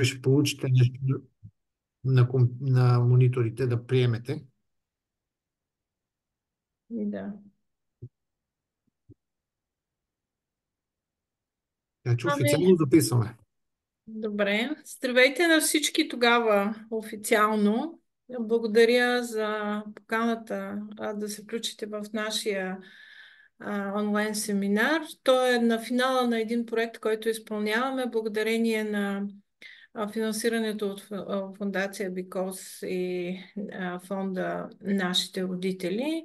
ще получите нещо на мониторите да приемете. Да. Така че Ами, официално записваме. добре. Здравейте на всички тогава официално. Благодаря за поканата да се включите в нашия онлайн семинар. Той е на финала на един проект, който изпълняваме благодарение на финансирането от фундация Бикос и фонда Нашите родители.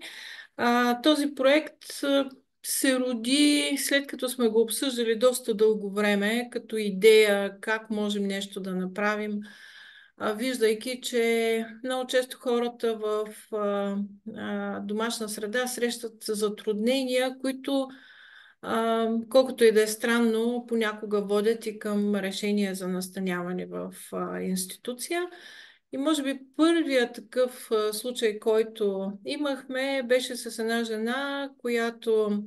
Този проект се роди след като сме го обсъждали доста дълго време, като идея как можем нещо да направим, виждайки, че много често хората в домашна среда срещат затруднения, които колкото и да е странно, понякога водят и към решение за настаняване в институция. И може би първият такъв случай, който имахме, беше с една жена, която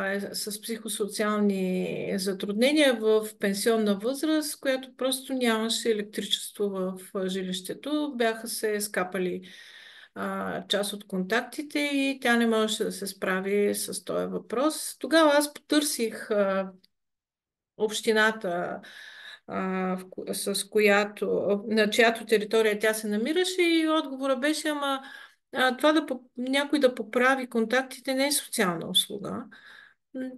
е с психосоциални затруднения в пенсионна възраст, която просто нямаше електричество в жилището. Бяха се скапали част от контактите и тя не можеше да се справи с този въпрос. Тогава аз потърсих общината, с която, на чиято територия тя се намираше и отговора беше, ама това някой да поправи контактите не е социална услуга.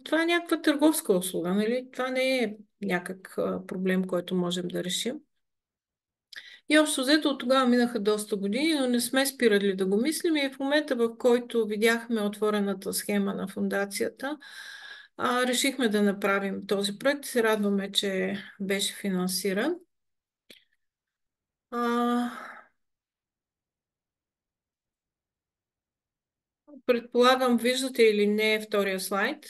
Това е някаква търговска услуга, нали? Това не е някак проблем, който можем да решим. И общо взето от тогава минаха доста години, но не сме спирали да го мислим и в момента, в който видяхме отворената схема на фундацията, решихме да направим този проект. Се радваме, че беше финансиран. А, Предполагам, виждате или не втория слайд.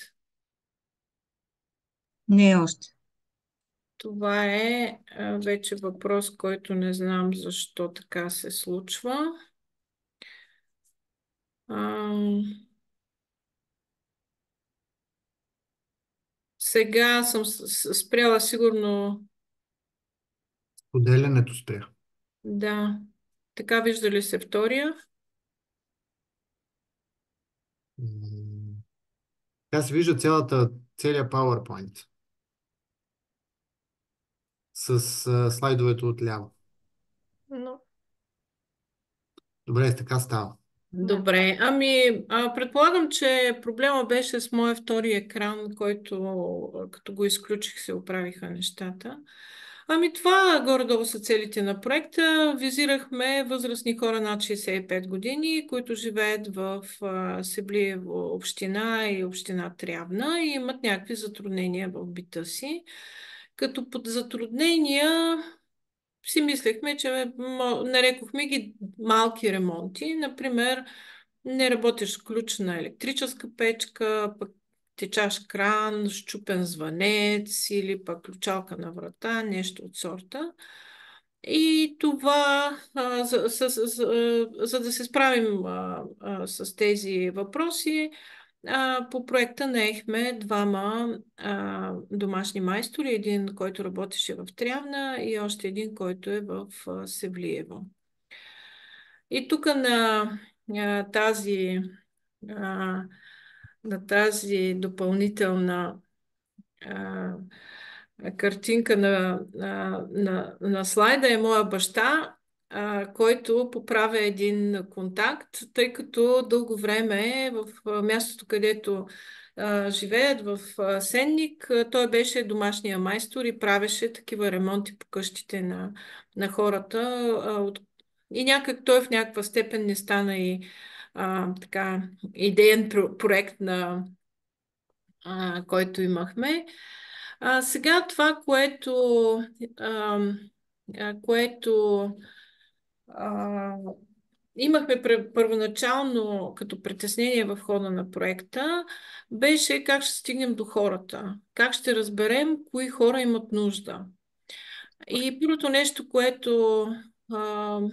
Не още. Това е вече въпрос, който не знам защо така се случва. А, Сега съм спряла сигурно. Поделянето спря. Да. Така вижда ли се втория? Така се вижда целият PowerPoint с слайдовете отляво. Но... Добре, така става. Добре. Предполагам, че проблема беше с моя втори екран, който като го изключих се оправиха нещата. Това горе-долу са целите на проекта. Визирахме възрастни хора над 65 години, които живеят в Севлиево община и община Трявна и имат някакви затруднения в бита си. Като под затруднения си мислехме, че нарекохме ги малки ремонти. Например, не работиш ключ на електрическа печка, пък течаш кран, счупен звънец или пък ключалка на врата, нещо от сорта. И това, за да се справим с тези въпроси, по проекта наехме двама домашни майстори, един, който работеше в Трявна и още един, който е в Севлиево. И тук а, тази, а, на тази допълнителна а, картинка на слайда е моя баща, който поправя един контакт, тъй като дълго време в мястото, където живеят в Сенник, той беше домашния майстор и правеше такива ремонти по къщите на хората. И някак той в някаква степен не стана и така идеен проект който имахме. Сега това, а, което а, имахме първоначално като притеснение в хода на проекта, беше как ще стигнем до хората, как ще разберем кои хора имат нужда. И първото нещо, което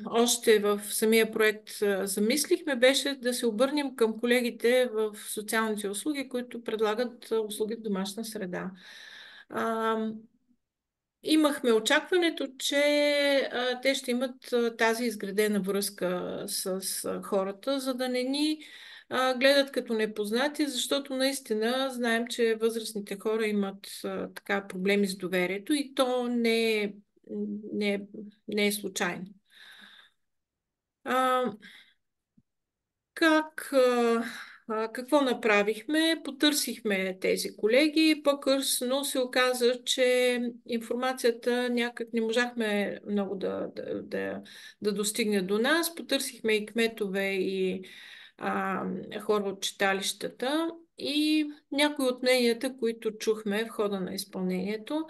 още в самия проект замислихме, беше да се обърнем към колегите в социалните услуги, които предлагат услуги в домашна среда. имахме очакването, че те ще имат тази изградена връзка с хората, за да не ни гледат като непознати, защото наистина знаем, че възрастните хора имат така проблеми с доверието и то не е, не е случайно. А, какво направихме? Потърсихме тези колеги. По-късно се оказа, че информацията някак не можахме много да достигне до нас. Потърсихме и кметове, и хора от читалищата. И някои от мненията, които чухме в хода на изпълнението,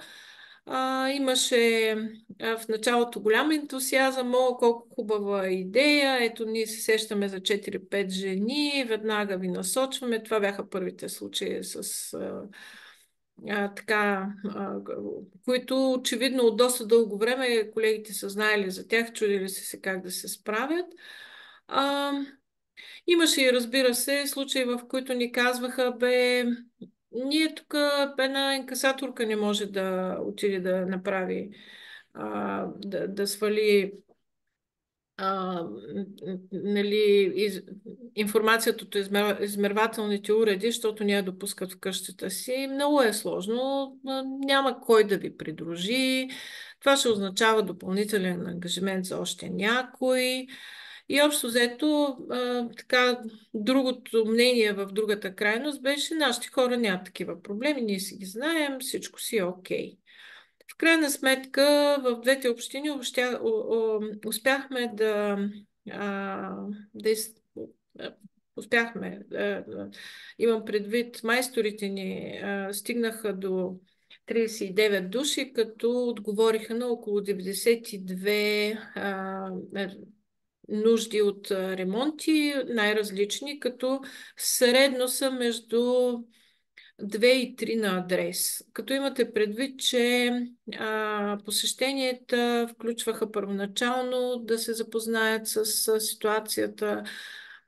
имаше в началото голям ентусиазъм, колко хубава идея, ето ние се сещаме за 4-5 жени, веднага ви насочваме. Това бяха първите случаи така, които очевидно от доста дълго време колегите са знаели за тях, чудили се как да се справят. Имаше и, разбира се, случаи, в които ни казваха, ние тук една инкасаторка не може да отиде да направи, да свали нали, информацията от измервателните уреди, защото не я допускат в къщата си. Много е сложно, няма кой да ви придружи. Това ще означава допълнителен ангажимент за още някой. И общо взето, така, другото мнение в другата крайност беше, нашите хора нямат такива проблеми, ние си ги знаем, всичко си е окей. В крайна сметка, в двете общини успяхме да успяхме, имам предвид, майсторите ни стигнаха до 39 души, като отговориха на около 92 нужди от ремонти, най-различни, като средно са между 2 и 3 на адрес. Като имате предвид, че посещенията включваха първоначално да се запознаят с ситуацията,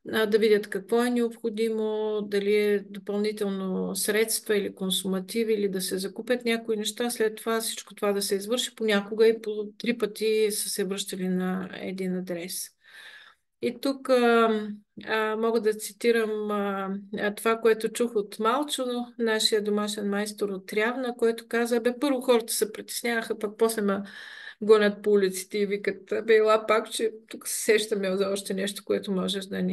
да видят какво е необходимо, дали е допълнително средства или консумативи, или да се закупят някои неща, след това всичко това да се извърши. Понякога и по 3 пъти са се връщали на един адрес. И тук мога да цитирам това, което чух от Малчо, нашия домашен майстор от Трявна, който каза, първо хората се притесняваха, пък после ме гонят по улиците и викат, ела пак, че тук се сещаме за още нещо, което можеш да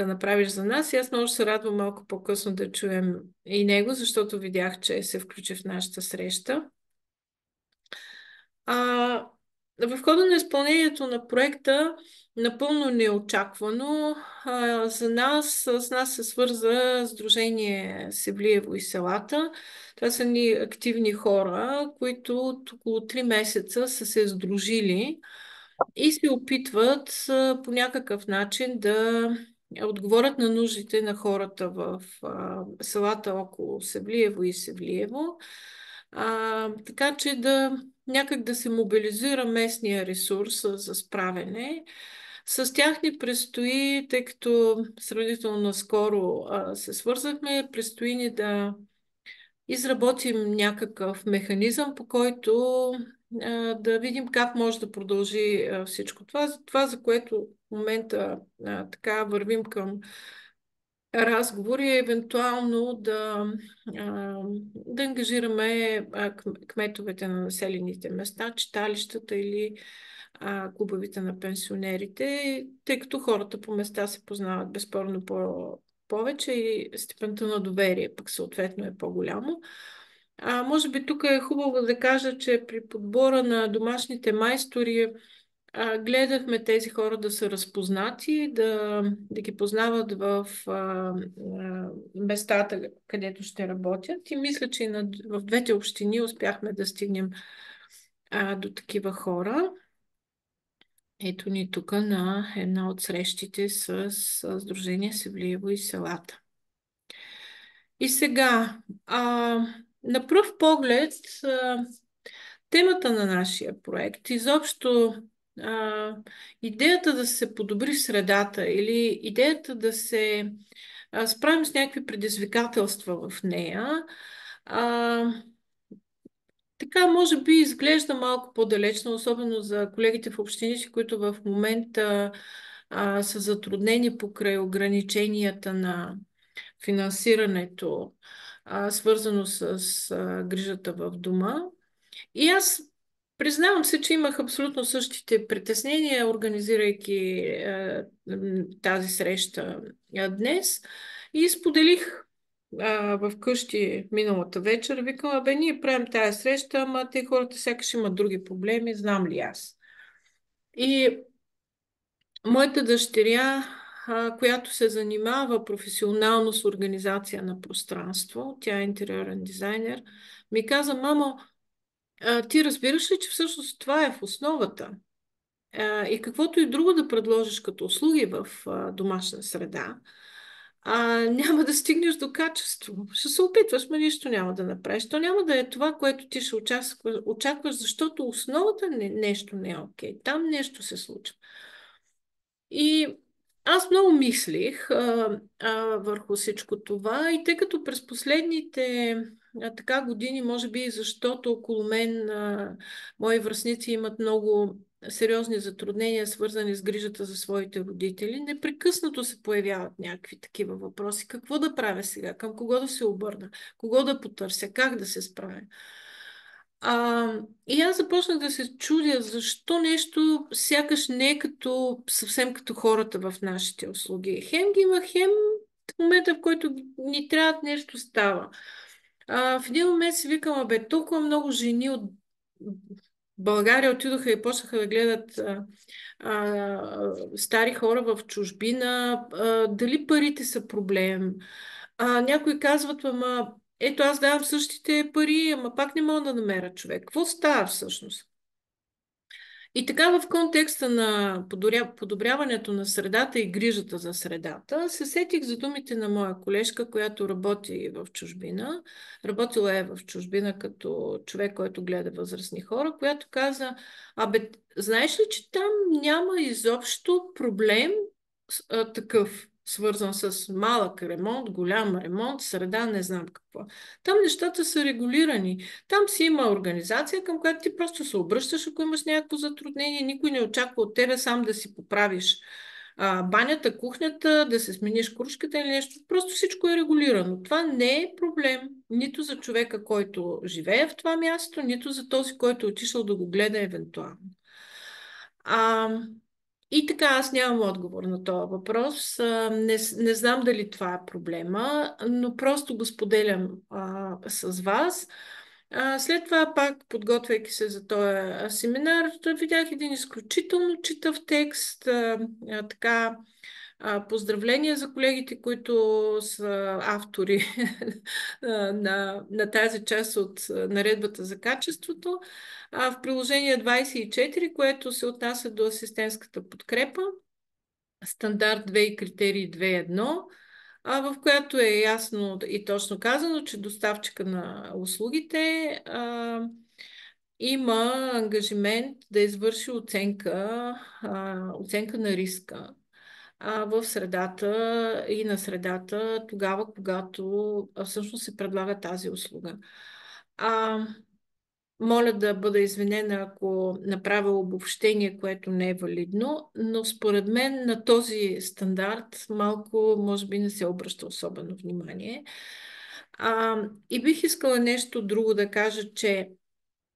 направиш за нас. И аз много се радвам малко по-късно да чуем и него, защото видях, че се включи в нашата среща. В хода на изпълнението на проекта, напълно неочаквано, с нас се свърза Сдружение Севлиево и селата. Това са ни активни хора, които от около 3 месеца са се сдружили и се опитват по някакъв начин да отговорят на нуждите на хората в селата около Севлиево и Севлиево. Така че някак да се мобилизира местния ресурс за справяне. С тях ни предстои, тъй като сравнително наскоро се свързахме, предстои ни да изработим някакъв механизъм, по който да видим как може да продължи всичко това, за което в момента така вървим към разговори, е евентуално да ангажираме кметовете на населените места, читалищата или клубовите на пенсионерите, тъй като хората по места се познават безспорно повече и степента на доверие пък съответно е по-голямо. Може би тук е хубаво да кажа, че при подбора на домашните майстори гледахме тези хора да са разпознати, да ги познават в местата, където ще работят. И мисля, че в двете общини успяхме да стигнем до такива хора. Ето ни тук на една от срещите с Сдружение Севлиево и селата. И сега, на пръв поглед, темата на нашия проект, изобщо идеята да се подобри средата или идеята да се справим с някакви предизвикателства в нея, така може би изглежда малко по-далечно, особено за колегите в общините, които в момента са затруднени покрай ограниченията на финансирането, свързано с грижата в дома. И аз признавам се, че имах абсолютно същите притеснения, организирайки тази среща днес и споделих в къщи миналата вечер. Викам, бе, ние правим тази среща, ама те хората сякаш имат други проблеми, знам ли аз. И моята дъщеря, която се занимава професионално с организация на пространство, тя е интериорен дизайнер, ми каза, мамо, ти разбираш ли, че всъщност това е в основата? И каквото и друго да предложиш като услуги в домашна среда, няма да стигнеш до качество. Ще се опитваш, но нищо няма да направиш. То няма да е това, което ти ще очакваш, защото основата нещо не е окей. Там нещо се случва. И аз много мислих върху всичко това и тъй като през последните така години, може би защото около мен мои връстници имат много сериозни затруднения, свързани с грижата за своите родители, непрекъснато се появяват някакви такива въпроси. Какво да правя сега? Към кого да се обърна? Кого да потърся? Как да се справя? И аз започнах да се чудя защо нещо сякаш не е съвсем като хората в нашите услуги. Хем ги има, хем в момента, в който ни трябва нещо става. В един момент си викам, бе, толкова много жени от България отидоха и почнаха да гледат стари хора в чужбина, дали парите са проблем. Някои казват, ама ето аз давам същите пари, ама пак не мога да намеря човек. Какво става всъщност? И така в контекста на подобряването на средата и грижата за средата, се сетих за думите на моя колежка, която работи в чужбина. Работила е в чужбина като човек, който гледа възрастни хора, която каза, знаеш ли, че там няма изобщо проблем такъв, свързан с малък ремонт, голям ремонт, среда, не знам какво. Там нещата са регулирани. Там си има организация, към която ти просто се обръщаш, ако имаш някакво затруднение. Никой не очаква от тебе сам да си поправиш банята, кухнята, да се смениш кружката или нещо. Просто всичко е регулирано. Това не е проблем нито за човека, който живее в това място, нито за този, който е отишъл да го гледа евентуално. И така, аз нямам отговор на този въпрос. Не знам дали това е проблема, но просто го споделям с вас. След това пак, подготвяйки се за този семинар, видях един изключително читав текст. Така, поздравления за колегите, които са автори на тази част от наредбата за качеството. В приложение 24, което се отнася до асистентската подкрепа, стандарт 2 и критерий 2.1, в която е ясно и точно казано, че доставчика на услугите има ангажимент да извърши оценка на риска в средата и на средата, тогава, когато всъщност се предлага тази услуга. Моля да бъда извинена, ако направя обобщение, което не е валидно, но според мен на този стандарт малко, може би, не се обръща особено внимание. И бих искала нещо друго да кажа, че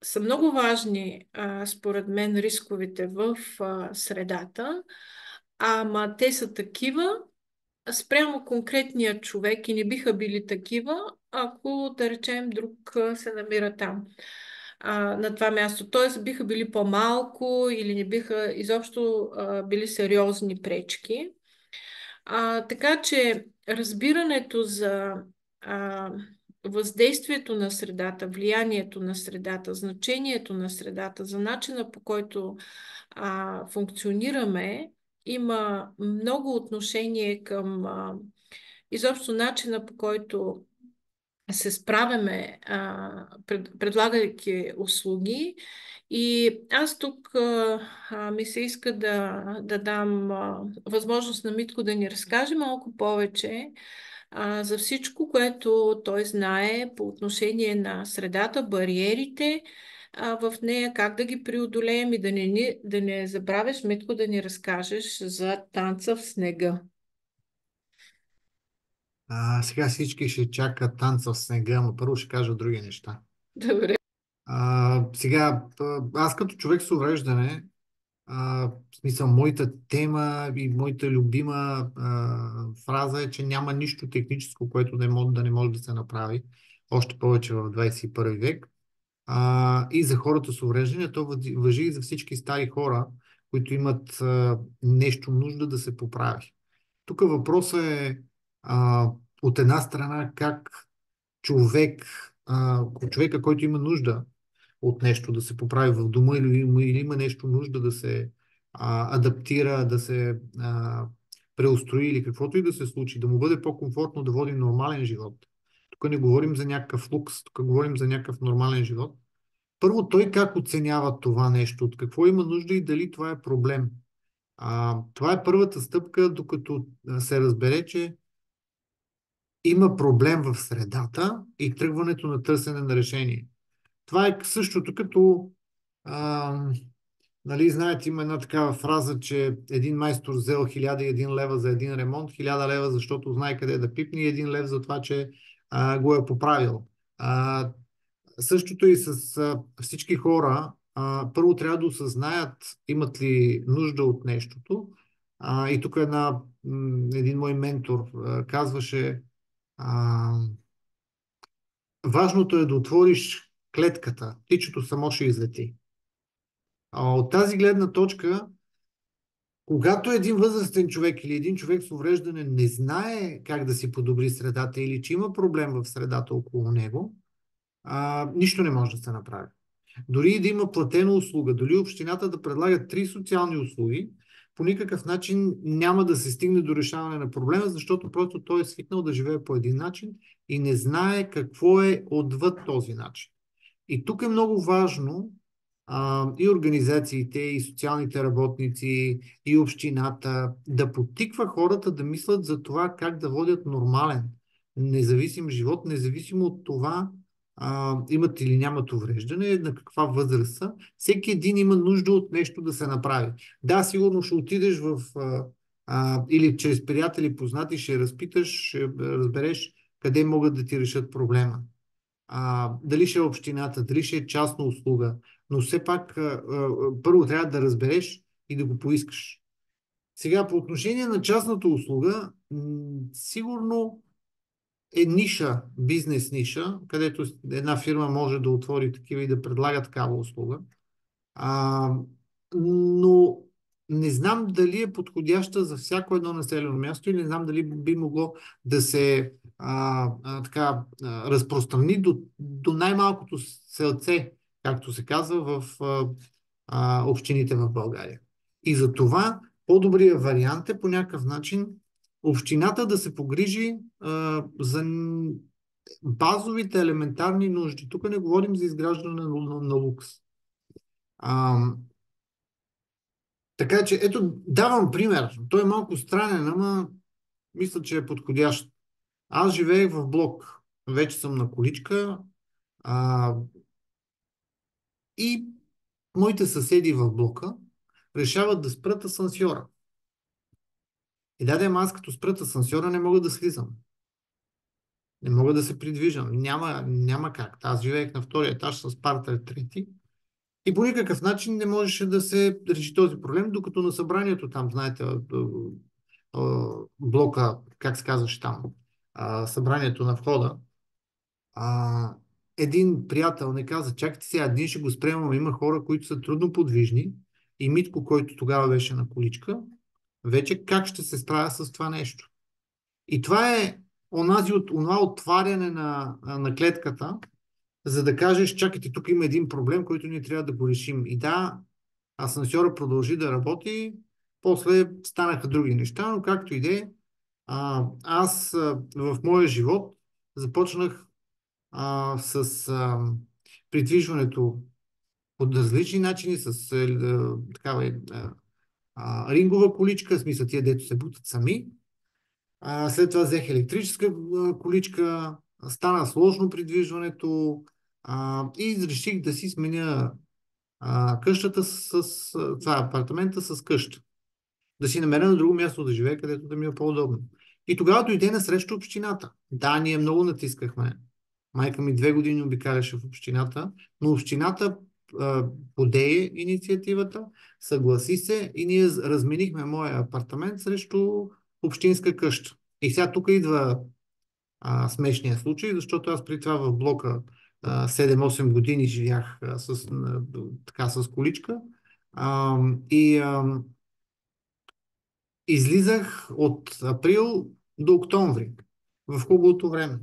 са много важни, според мен, рисковете в средата, ама те са такива спрямо конкретния човек и не биха били такива, ако, да речем, друг се намира там на това място. Т.е. биха били по-малко или не биха изобщо били сериозни пречки. Така че разбирането за въздействието на средата, влиянието на средата, значението на средата, за начина по който функционираме, има много отношение към изобщо начина по който се справяме, предлагайки услуги. И аз тук ми се иска да дам възможност на Митко да ни разкаже малко повече за всичко, което той знае по отношение на средата, бариерите в нея, как да ги преодолеем и да не забравяш, Митко, да ни разкажеш за танца в снега. Сега всички ще чакат танца в снега, но първо ще кажа други неща. Добре. Аз като човек с увреждане, в смисъл, моята тема и моята любима фраза е, че няма нищо техническо, което да не може да се направи, още повече в 21 век. И за хората с увреждания, то важи и за всички стари хора, които имат нещо нужда да се поправи. Тук въпросът е от една страна как човек, човека, който има нужда от нещо да се поправи в дома или има нещо нужда да се адаптира, да се преустрои или каквото и да се случи, да му бъде по-комфортно да води нормален живот. Тук не говорим за някакъв лукс, тук говорим за някакъв нормален живот. Първо, той как оценява това нещо, от какво има нужда и дали това е проблем. Това е първата стъпка, докато се разбере, че има проблем в средата и тръгването на търсене на решение. Това е същото като, нали, знаете, има една такава фраза, че един майстор взел 1001 лева за един ремонт, 1000 лева, защото знае къде да пипне и 1 лев за това, че го е поправил. Същото и с всички хора. Първо трябва да осъзнаят имат ли нужда от нещото. И тук един мой ментор казваше, важното е да отвориш клетката. Птичето само ще излети. От тази гледна точка, когато един възрастен човек или един човек с увреждане не знае как да си подобри средата или че има проблем в средата около него, нищо не може да се направи. Дори и да има платена услуга, дори общината да предлага 3 социални услуги, по никакъв начин няма да се стигне до решаване на проблема, защото просто той е свикнал да живее по един начин и не знае какво е отвъд този начин. И тук е много важно и организациите, и социалните работници, и общината да подтиква хората да мислят за това как да водят нормален, независим живот, независимо от това имат или нямат увреждане, на каква възраст са. Всеки един има нужда от нещо да се направи. Да, сигурно ще отидеш или чрез приятели познати ще разпиташ, ще разбереш къде могат да ти решат проблема. Дали ще е общината, дали ще е частна услуга, но все пак първо трябва да разбереш и да го поискаш. Сега, по отношение на частната услуга, сигурно е ниша, бизнес ниша, където една фирма може да отвори такива и да предлага такава услуга. Но не знам дали е подходяща за всяко едно населено място или не знам дали би могло да се разпространи до най-малкото селце, както се казва в общините в България. И за това по-добрият вариант е по някакъв начин общината да се погрижи за базовите елементарни нужди. Тук не говорим за изграждане на лукс. Така че, ето, давам пример. Той е малко странен, ама мисля, че е подходящ. Аз живеех в блок. Вече съм на количка. И моите съседи в блока решават да спрат асансьора. И аз като спрат асансьора не мога да слизам. Не мога да се придвижам. Няма как. Аз живеех на втория етаж с партер трети. И по никакъв начин не можеше да се реши този проблем, докато на събранието там, знаете, блока, как се казваше там, събранието на входа, един приятел не каза, чакайте сега, ние ще го спрем, има хора, които са трудно подвижни и Митко, който тогава беше на количка, вече как ще се справя с това нещо. И това е онова отваряне на клетката, за да кажеш, чакайте, тук има един проблем, който ние трябва да го решим. И да, асансьора продължи да работи, после станаха други неща, но както и да е, аз в моя живот започнах с придвижването по различни начини, с такава рингова количка, в смисъл тия, дето се бутат сами. След това взех електрическа количка, стана сложно придвижването и реших да си сменя къщата това апартамента с къща. Да си намеря на друго място да живея, където да ми е по-удобно. И тогава дойде на среща общината. Да, ние много натискахме. Майка ми 2 години обикаляше в общината, но общината подее инициативата, съгласи се и ние разменихме моя апартамент срещу общинска къща. И сега тук идва смешния случай, защото аз при това в блока 7-8 години живях така с количка а, и излизах от април до октомври в хубавото време.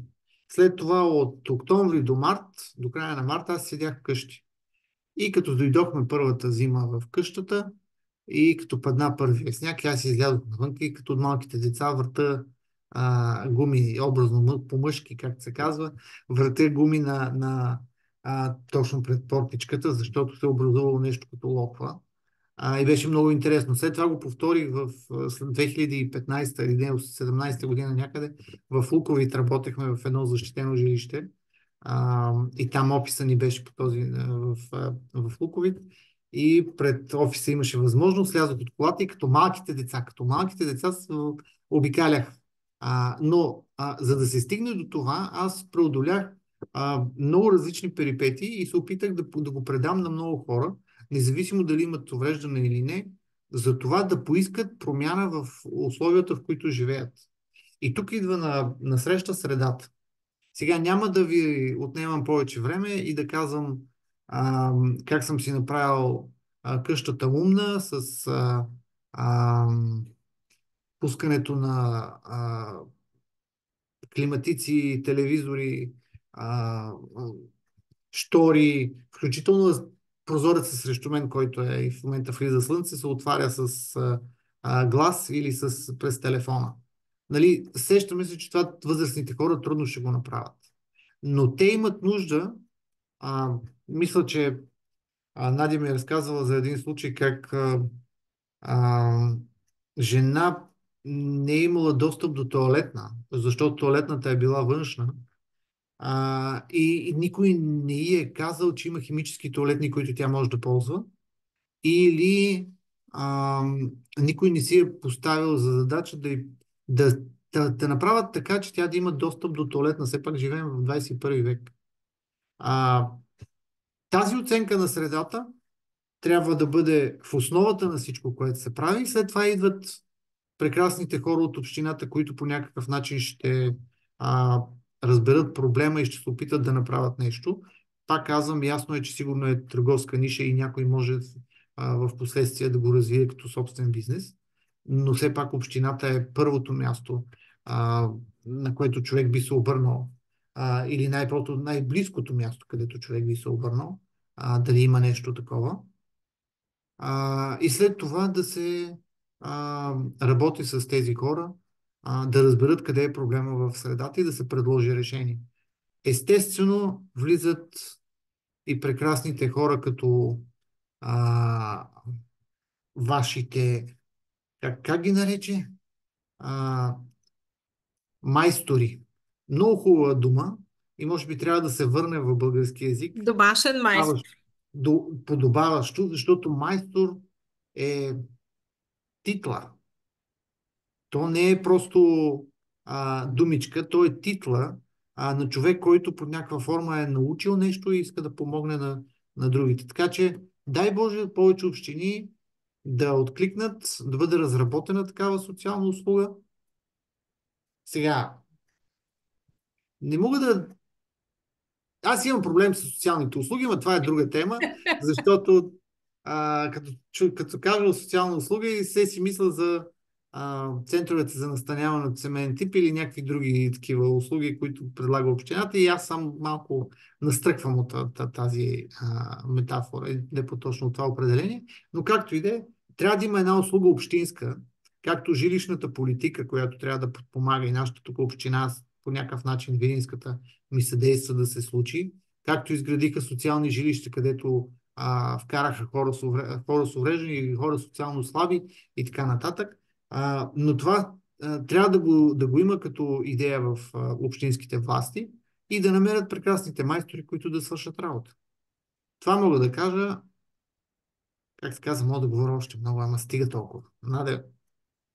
След това от октомври до март, до края на март, аз седях вкъщи. И като дойдохме първата зима в къщата и като падна първия сняг, аз излязох навън и като от малките деца върта гуми, образно по-мъжки, както се казва, въртя гуми точно пред портичката, защото се образувало нещо като локва. И беше много интересно. След това го повторих след 2015 или 2017 година някъде. В Луковит работехме в едно защитено жилище. И там офиса ни беше по този, в Луковит. И пред офиса имаше възможност, слязох от колата и като малките деца обикалях. Но за да се стигне до това, аз преодолях много различни перипетии и се опитах да го предам на много хора, независимо дали имат увреждане или не, за това да поискат промяна в условията, в които живеят. И тук идва на среща средата. Сега няма да ви отнемам повече време и да казвам как съм си направил къщата умна с а, пускането на климатици, телевизори, штори, включително прозореца срещу мен, който е и в момента влиза слънце, се отваря с глас или през телефона. Нали, сещаме се, че това възрастните хора трудно ще го направят. Но те имат нужда, мисля, че Надя ми е разказала за един случай как а, жена не е имала достъп до тоалетна, защото тоалетната е била външна. И никой не й е казал, че има химически тоалетни, които тя може да ползва. Или а, никой не си е поставил за задача да направят така, че тя да има достъп до тоалетна. Все пак живеем в 21 век. А, тази оценка на средата трябва да бъде в основата на всичко, което се прави. И след това идват прекрасните хора от общината, които по някакъв начин ще разберат проблема и ще се опитат да направят нещо. Пак казвам, ясно е, че сигурно е търговска ниша и някой може в последствие да го развие като собствен бизнес. Но все пак общината е първото място, на което човек би се обърнал. Или най-близкото място, където човек би се обърнал. Дали има нещо такова. И след това да се работи с тези хора, да разберат къде е проблема в средата и да се предложи решение. Естествено, влизат и прекрасните хора, като вашите, как ги нарече? Майстори. Много хубава дума и може би трябва да се върне в български язик. Домашен майстор. Подобаващо, защото майстор е титла. То не е просто думичка, то е титла на човек, който под някаква форма е научил нещо и иска да помогне на другите. Така че, дай Боже, повече общини да откликнат, да бъде разработена такава социална услуга. Сега, не мога да... Аз имам проблем с социалните услуги, но това е друга тема, защото като кажа социална услуга и си мисля за центровете за настаняване от семейен тип или някакви други такива услуги, които предлага общината и аз сам малко настръквам от тази метафора и не по-точно от това определение, но както и да е, трябва да има една услуга общинска, както жилищната политика, която трябва да подпомага и нашата тук община по някакъв начин Видинската ми съдейства да се случи, както изградиха социални жилища, където вкараха хора с увреждания или хора социално слаби и така нататък. Но това трябва да го има като идея в общинските власти и да намерят прекрасните майстори, които да свършат работа. Това мога да кажа, как се казва, мога да говоря още много, ама стига толкова. Надя,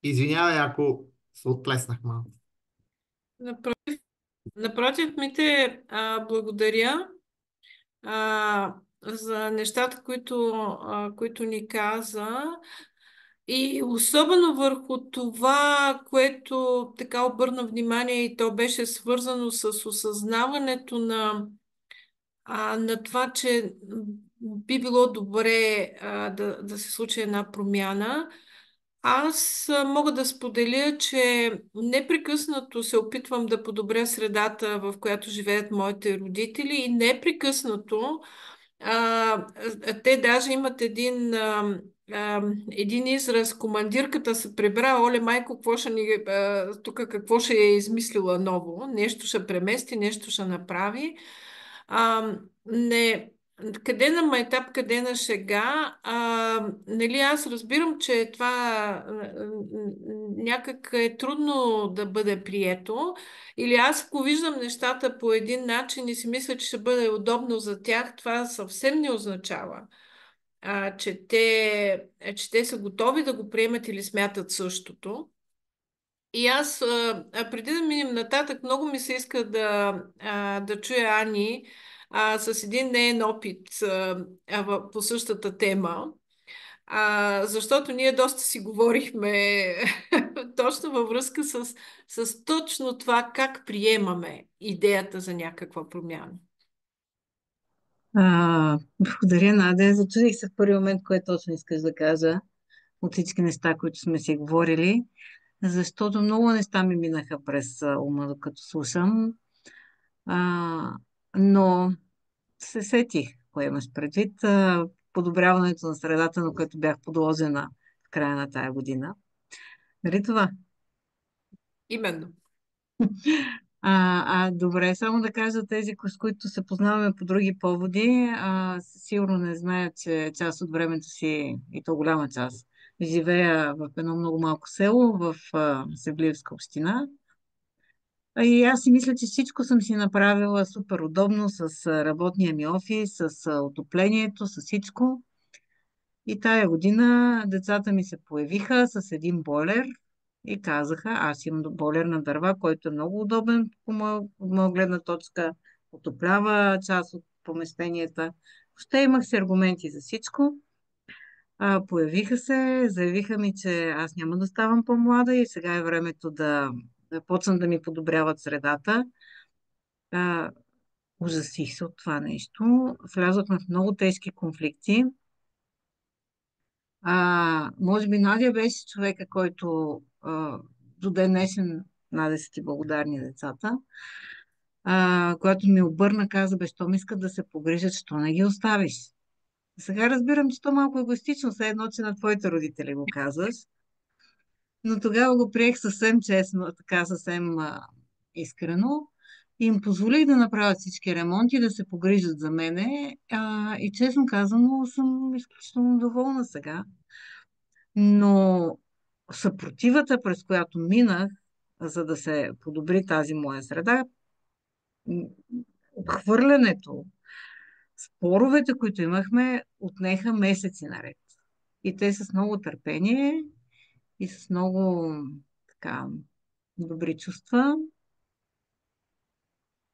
извинявай, ако се отплеснах малко. Напротив, напротив, Мите, благодаря за нещата, които ни каза. И особено върху това, което така обърна внимание и то беше свързано с осъзнаването на това, че би било добре да се случи една промяна. Аз мога да споделя, че непрекъснато се опитвам да подобря средата, в която живеят моите родители и непрекъснато а, те даже имат един израз, командирката се прибра, оле майко, тук какво ще е измислила ново, нещо ще премести, нещо ще направи. А, не, къде на майтап, къде на шега, нали, аз разбирам, че това някак е трудно да бъде прието. Или аз, ако виждам нещата по един начин и си мисля, че ще бъде удобно за тях, това съвсем не означава, че те са готови да го приемат или смятат същото. И аз, преди да минем нататък, много ми се иска да чуя Ани с един неен опит по същата тема, защото ние доста си говорихме точно във връзка с точно това как приемаме идеята за някаква промяна. Благодаря, Надя. Зачудих се в първи момент, кое точно искаш да кажа от всички неща, които сме си говорили, защото много неща ми минаха през ума, докато слушам. А, но се сетих, кое имаш предвид. Подобряването на средата, на което бях подложена в края на тая година. Нали това? Именно. Добре, само да кажа тези, с които се познаваме по други поводи, сигурно не знаят, че част от времето си, и то голяма част, живея в едно много малко село в Севлиевска община. И аз си мисля, че всичко съм си направила супер удобно с работния ми офис, с отоплението, с всичко. И тая година децата ми се появиха с един бойлер и казаха, аз имам бойлер на дърва, който е много удобен от моя гледна точка, отоплява част от помещенията. Въобще имах си аргументи за всичко. Появиха се, заявиха ми, че аз няма да ставам по-млада и сега е времето да почнат да ми подобряват средата. А, Ужасих се от това нещо. Влязохме в много тежки конфликти. Може би Надя беше човека, който до ден днешен, Надя са ти благодарни децата, която ми обърна, каза, бе, що ми искат да се погрижат, що не ги оставиш. Сега разбирам, че то малко егоистично, все едно, че на твоите родители го казваш, но тогава го приех съвсем честно, така съвсем искрено и им позволих да направят всички ремонти, да се погрижат за мене и честно казано съм изключително доволна сега. Но съпротивата, през която минах, за да се подобри тази моя среда, отхвърлянето, споровете, които имахме, отнеха месеци наред. И те с много търпение и с много така, добри чувства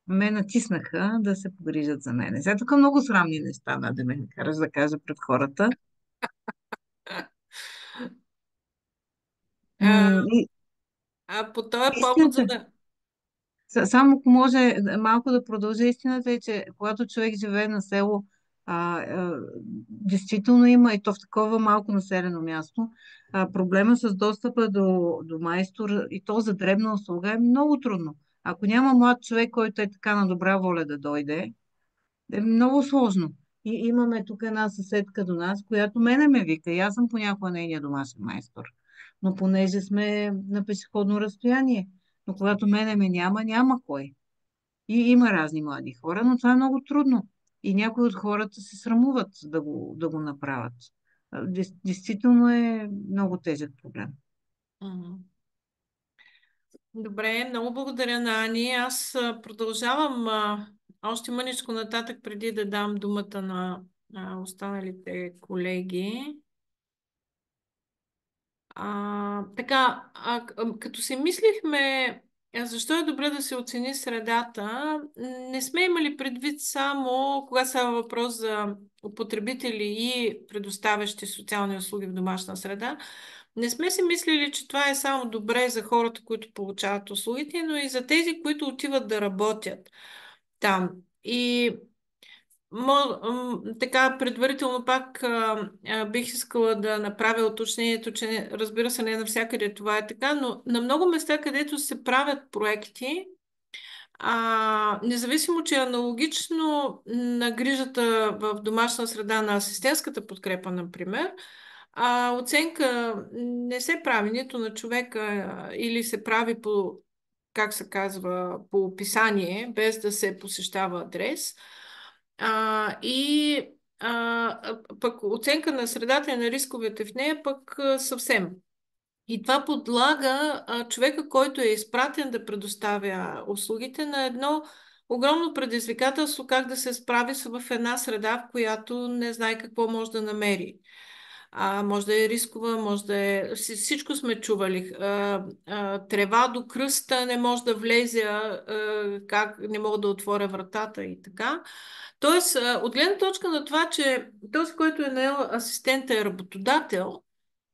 ме натиснаха да се погрижат за мен. Сега тук много срамни неща, да ме караш да кажа пред хората. А, И по този повод, за истината, да... Само ако може малко да продължа, истината е, че когато човек живее на село, действително има и то в такова малко населено място, проблема с достъпа до майстор и то за дребна услуга е много трудно. Ако няма млад човек, който е така на добра воля да дойде, е много сложно. И имаме тук една съседка до нас, която мене ме вика и аз съм понякога нейния домашен майстор. Но понеже сме на пешеходно разстояние, но когато мене ме няма, няма кой. И има разни млади хора, но това е много трудно. И някои от хората се срамуват да го направят. Действително е много тежък проблем. Мгм. Добре, много благодаря на Ани. Аз продължавам още мъничко нататък, преди да дам думата на останалите колеги. Като си мислихме защо е добре да се оцени средата, не сме имали предвид само кога става въпрос за потребители и предоставящи социални услуги в домашна среда. Не сме си мислили, че това е само добре за хората, които получават услугите, но и за тези, които отиват да работят там. И така, предварително пак бих искала да направя уточнението, че разбира се, не навсякъде това е така, но на много места, където се правят проекти, независимо, че е аналогично на грижата в домашна среда на асистентската подкрепа, например, оценка не се прави нито на човека или се прави по, как се казва, по описание, без да се посещава адрес. И пък оценка на средата и на рисковете в нея пък съвсем. И това подлага човека, който е изпратен да предоставя услугите, на едно огромно предизвикателство как да се справи в една среда, в която не знае какво може да намери. Може да е рискова, може да е... Всичко сме чували. Трева до кръста не може да влезе, как не мога да отворя вратата и така. Тоест, от гледна точка на това, че този, който е наел асистента е работодател,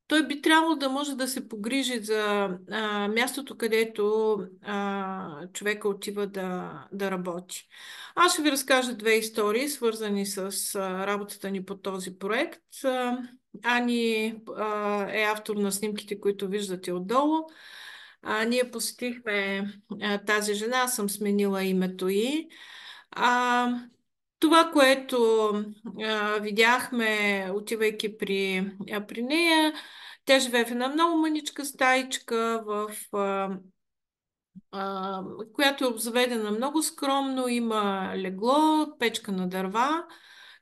той би трябвало да може да се погрижи за мястото, където човека отива да работи. Аз ще ви разкажа две истории, свързани с работата ни по този проект. Ани е автор на снимките, които виждате отдолу. Ние посетихме тази жена, аз съм сменила името й. Това, което видяхме, отивайки при нея, тя живее в една много мъничка стаичка, която е обзаведена много скромно. Има легло, печка на дърва,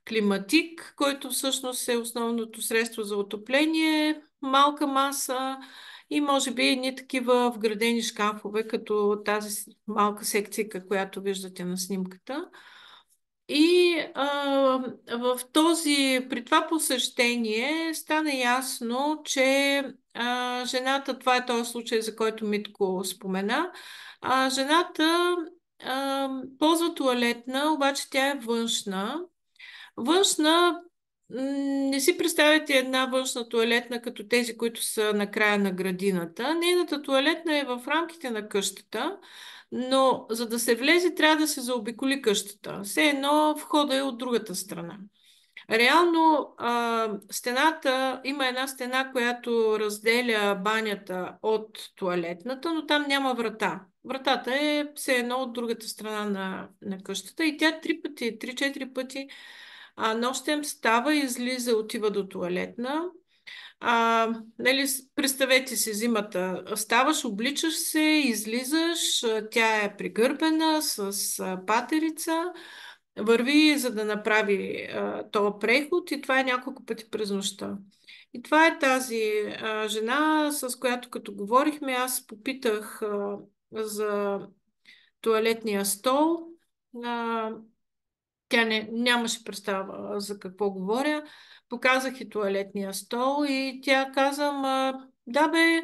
климатик, който всъщност е основното средство за отопление, малка маса и може би едни такива вградени шкафове, като тази малка секция, която виждате на снимката. И при това посещение стана ясно, че жената, това е този случай, за който Митко спомена, жената ползва тоалетна, обаче тя е външна. Външна, не си представяте една външна тоалетна като тези, които са на края на градината. Нейната тоалетна е в рамките на къщата, но за да се влезе, трябва да се заобиколи къщата. Все едно входа е от другата страна. Реално стената, има една стена, която разделя банята от тоалетната, но там няма врата. Вратата е все едно от другата страна на къщата и тя 3-4 пъти нощем става, излиза, отива до тоалетна. Нали, представете си зимата. Ставаш, обличаш се, излизаш, тя е пригърбена с патерица, върви за да направи този преход и това е няколко пъти през нощта. И това е тази жена, с която като говорихме, аз попитах за туалетния стол. Тя нямаше представа за какво говоря. Показах и туалетния стол и тя каза, да бе,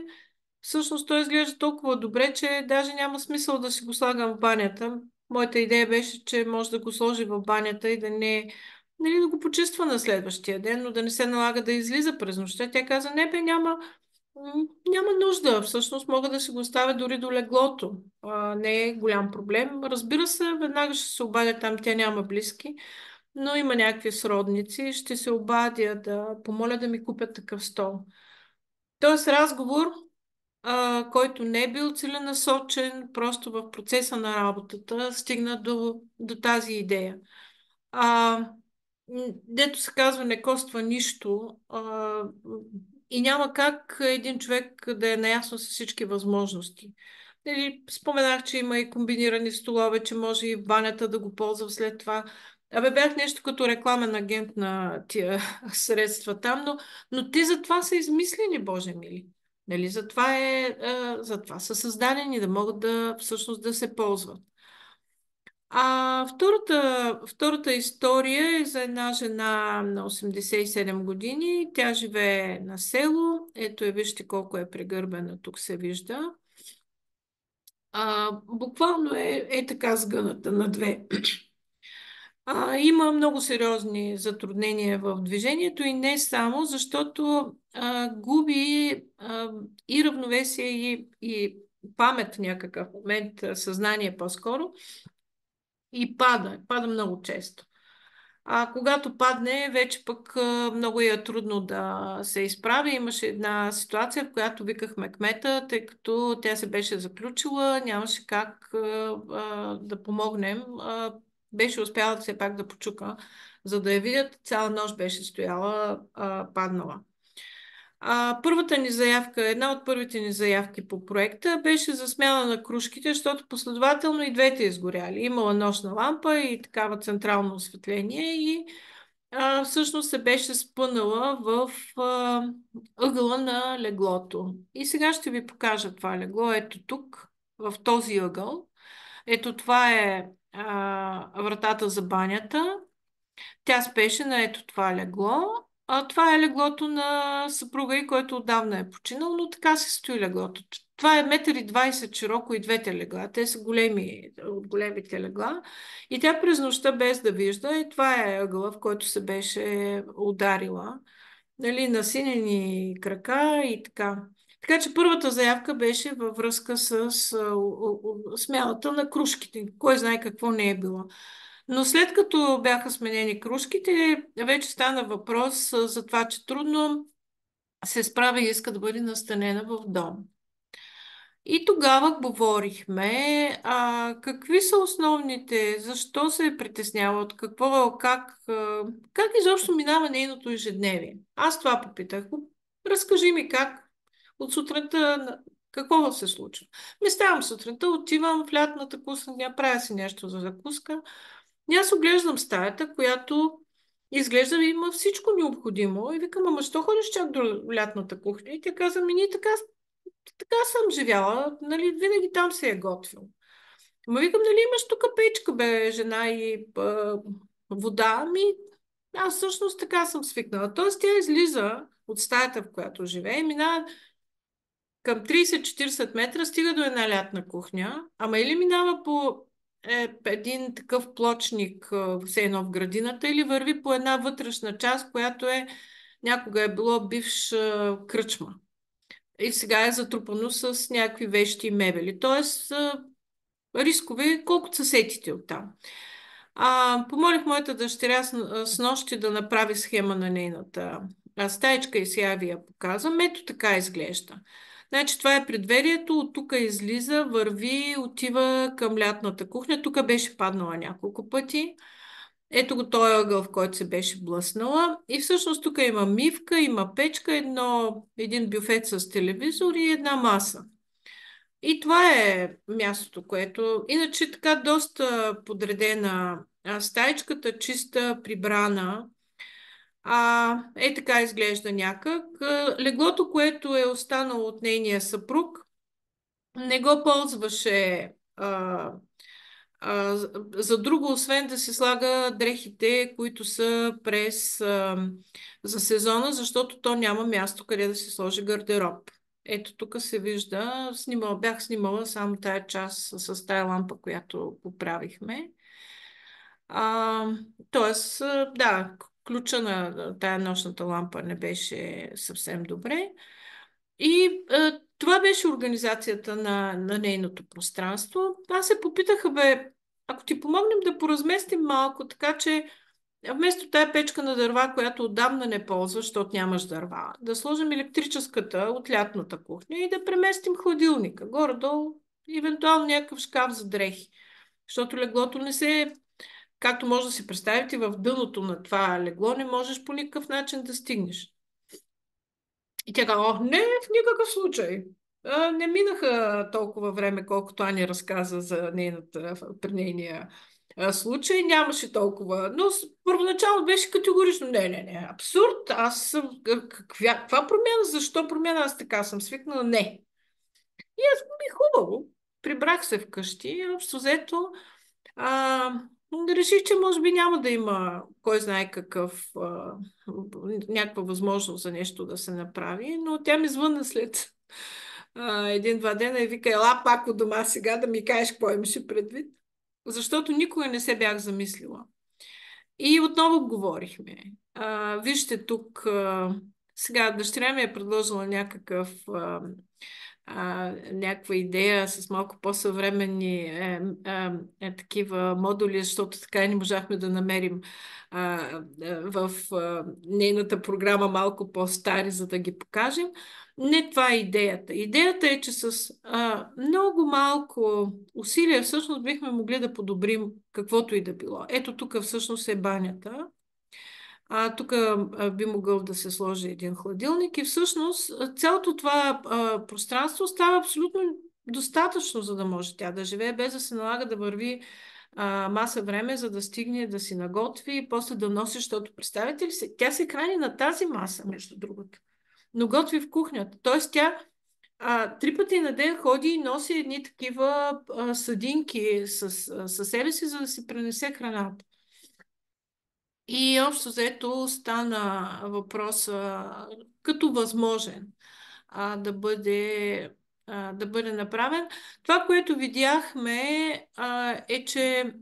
всъщност той изглежда толкова добре, че даже няма смисъл да си го слагам в банята. Моята идея беше, че може да го сложи в банята и да нали, да го почиства на следващия ден, но да не се налага да излиза през нощта. Тя каза, не бе, няма нужда. Всъщност мога да си го оставя дори до леглото. Не е голям проблем. Разбира се, веднага ще се обадя там, тя няма близки, но има някакви сродници. Ще се обадя да помоля да ми купят такъв стол. Тоест разговор, който не е бил целенасочен, просто в процеса на работата, стигна до тази идея. Дето се казва, не коства нищо и няма как един човек да е наясно с всички възможности. Споменах, че има и комбинирани столове, че може и в банята да го ползвам след това. Бях нещо като рекламен агент на тия средства там, но те за това са измислени, Боже мили. Нали, затова са създадени, да могат да всъщност да се ползват. Втората история е за една жена на 87 години. Тя живее на село. Ето вижте колко е прегърбена. Тук се вижда. Буквално е така сгъната на две. Има много сериозни затруднения в движението и не само, защото губи и равновесие, и памет в някакъв момент, съзнание по-скоро, и пада много често. Когато падне, вече пък много е трудно да се изправи. Имаше една ситуация, в която викахме кмета, тъй като тя се беше заключила, нямаше как да помогнем. Беше успяла все пак да почука, за да я видят. Цяла нощ беше стояла паднала. Една от първите ни заявки по проекта беше за смяна на крушките, защото последователно и двете изгоряли. Имала нощна лампа и такава централно осветление и всъщност се беше спънала в ъгъла на леглото. И сега ще ви покажа това легло. Ето тук, в този ъгъл. Ето това е вратата за банята. Тя спеше на ето това легло. Това е леглото на съпруга й, който отдавна е починал, но така се стои леглото. Това е 1,20 м широко и двете легла. Те са големи, от големите легла. И тя през нощта, без да вижда, и това е ъгъла, в който се беше ударила. Нали, насинени крака и така. Така че първата заявка беше във връзка с смяната на крушките. Кой знае какво не е било. Но след като бяха сменени кружките, вече стана въпрос за това, че трудно се справя и иска да бъде настанена в дом. И тогава говорихме какви са основните, защо се е притеснява, от какво, как изобщо минава нейното ежедневие. Аз това попитах. Разкажи ми как от сутринта, какво се случва. Ставам сутринта, отивам в лятната кусня, правя си нещо за закуска. И аз оглеждам стаята, която изглежда има всичко необходимо. И викам, ама що ходиш чак до лятната кухня? И тя каза, ми така съм живяла, нали, винаги там се е готвил. Ама викам, нали имаш тук печка, бе, жена, и вода? Ами, аз всъщност така съм свикнала. Тоест тя излиза от стаята, в която живее, и минава към 30-40 метра, стига до една лятна кухня, ама или минава по един такъв плочник, все едно в градината, или върви по една вътрешна част, която някога е било бивш кръчма. И сега е затрупано с някакви вещи и мебели. Тоест, рискове, колкото са сетите оттам. Помолих моята дъщеря с нощи да направи схема на нейната стаечка и сега ви я показвам. Ето така изглежда. Значи това е предверието, от тук излиза, върви, отива към лятната кухня. Тук беше паднала няколко пъти. Ето го този ъгъл, в който се беше блъснала. И всъщност тук има мивка, има печка, един бюфет с телевизор и една маса. И това е мястото, което... Иначе така доста подредена стаечката, чиста, прибрана. Така изглежда някак. Леглото, което е останало от нейния съпруг, не го ползваше за друго, освен да се слага дрехите, които са за сезона, защото то няма място къде да се сложи гардероб. Ето тук се вижда, бях снимала само тая част с тая лампа, която поправихме. Тоест, да, ключа на тая нощната лампа не беше съвсем добре. И това беше организацията на нейното пространство. Аз се попитаха, ако ти помогнем да поразместим малко, така че вместо тая печка на дърва, която отдавна не ползваш, защото нямаш дърва, да сложим електрическата от лятната кухня и да преместим хладилника. Горе-долу, евентуално някакъв шкаф за дрехи. Защото леглото не се... Както може да си представите, в дъното на това легло не можеш по никакъв начин да стигнеш. И тя каза, не, в никакъв случай. Не минаха толкова време, колкото Аня разказа за при нейния случай, нямаше толкова. Но първоначално беше категорично не. Абсурд. Аз съм... Каква промяна? Защо промяна? Аз така съм свикнала. Не. И аз ми хубаво. Прибрах се вкъщи и общо взето а, реших, че може би няма да има кой знае някаква възможност за нещо да се направи, но тя ми звънна след един-два дена и вика, ела пак от дома сега да ми кажеш какво имаше предвид, защото никога не се бях замислила. И отново говорихме. Вижте тук, сега дъщеря ми е предложила някаква идея с малко по-съвременни такива модули, защото така и не можахме да намерим в нейната програма малко по-стари, за да ги покажем. Не това е идеята. Идеята е, че с много малко усилия всъщност бихме могли да подобрим каквото и да било. Ето тук всъщност е банята. Тук би могъл да се сложи един хладилник и всъщност цялото това пространство става абсолютно достатъчно, за да може тя да живее, без да се налага да върви маса време, за да стигне да си наготви и после да носи, защото представете ли се, тя се храни на тази маса, между другото, но готви в кухнята. Тоест тя 3 пъти на ден ходи и носи едни такива съдинки със себе си, за да си пренесе храната. И общо взето стана въпроса като възможен да бъде направен. Това, което видяхме е, че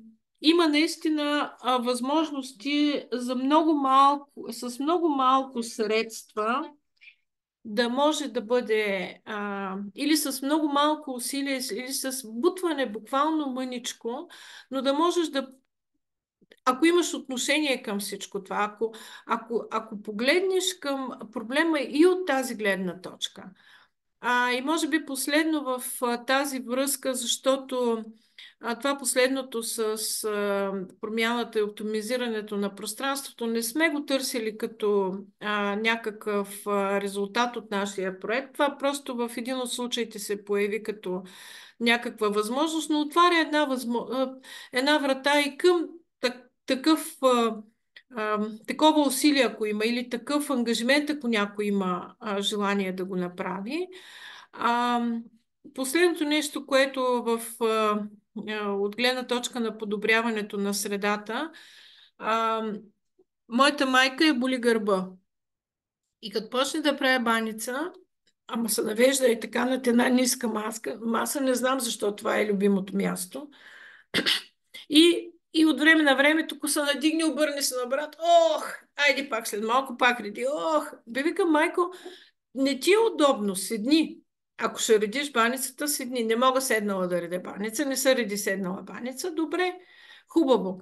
има наистина възможности за с много малко средства да може да бъде или с много малко усилие, или с бутване буквално мъничко, но да можеш ако имаш отношение към всичко това, ако погледнеш към проблема и от тази гледна точка, и може би последно в тази връзка, защото това последното с промяната и оптимизирането на пространството не сме го търсили като някакъв резултат от нашия проект. Това просто в един от случаите се появи като някаква възможност, но отваря една врата и към такова усилие, ако има, или такъв ангажимент, ако някой има желание да го направи. Последното нещо, което от гледна точка на подобряването на средата, моята майка е боли гърба. И като почне да прави баница, ама се навежда и така над една ниска маса, не знам защо това е любимото място. И от време на време тук се надигне, обърне се на брат. Ох, айде пак след малко пак реди. Ох, бе викам, майко, не ти е удобно, седни. Ако ще редиш баницата, седни. Не мога седнала да реде баница, не се реди седнала баница. Добре, хубаво.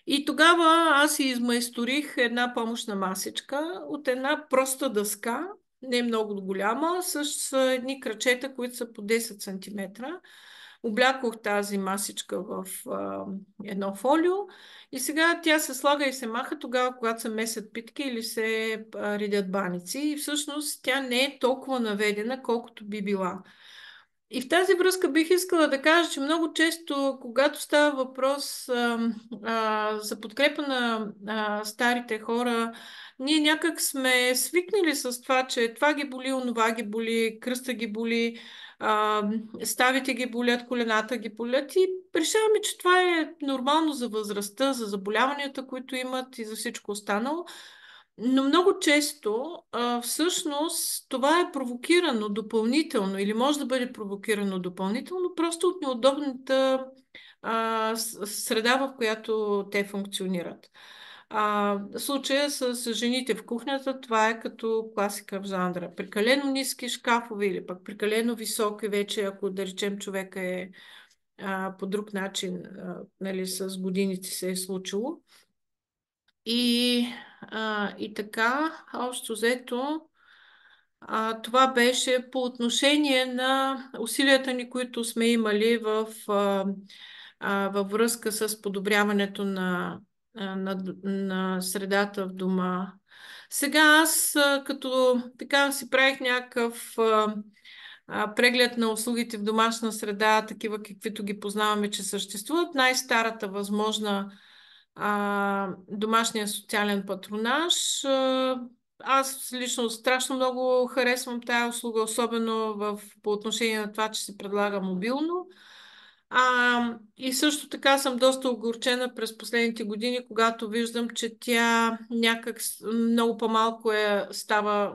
И тогава аз си измайсторих една помощна масичка от една проста дъска, не много голяма, с едни крачета, които са по 10 см. Облякох тази масичка в едно фолио и сега тя се слага и се маха тогава, когато се месят питки или се редят баници. И всъщност тя не е толкова наведена, колкото би била. И в тази връзка бих искала да кажа, че много често, когато става въпрос за подкрепа на старите хора, ние някак сме свикнали с това, че това ги боли, онова ги боли, кръста ги боли, ставите ги болят, колената ги болят и решаваме, че това е нормално за възрастта, за заболяванията, които имат и за всичко останало. Но много често всъщност това е провокирано допълнително или може да бъде провокирано допълнително просто от неудобната среда, в която те функционират. Случая с жените в кухнята, това е като класика в жанра. Прекалено ниски шкафове или пък прекалено високи вече, ако да речем човека е по друг начин, нали, с годините се е случило. И така, общо взето, това беше по отношение на усилията ни, които сме имали във връзка с подобряването на средата в дома. Сега аз като така си правих някакъв преглед на услугите в домашна среда, такива каквито ги познаваме, че съществуват. Най-старата възможна домашния социален патронаж. Аз лично страшно много харесвам тая услуга, особено по отношение на това, че се предлага мобилно. И също така съм доста огорчена през последните години, когато виждам, че тя някак много по-малко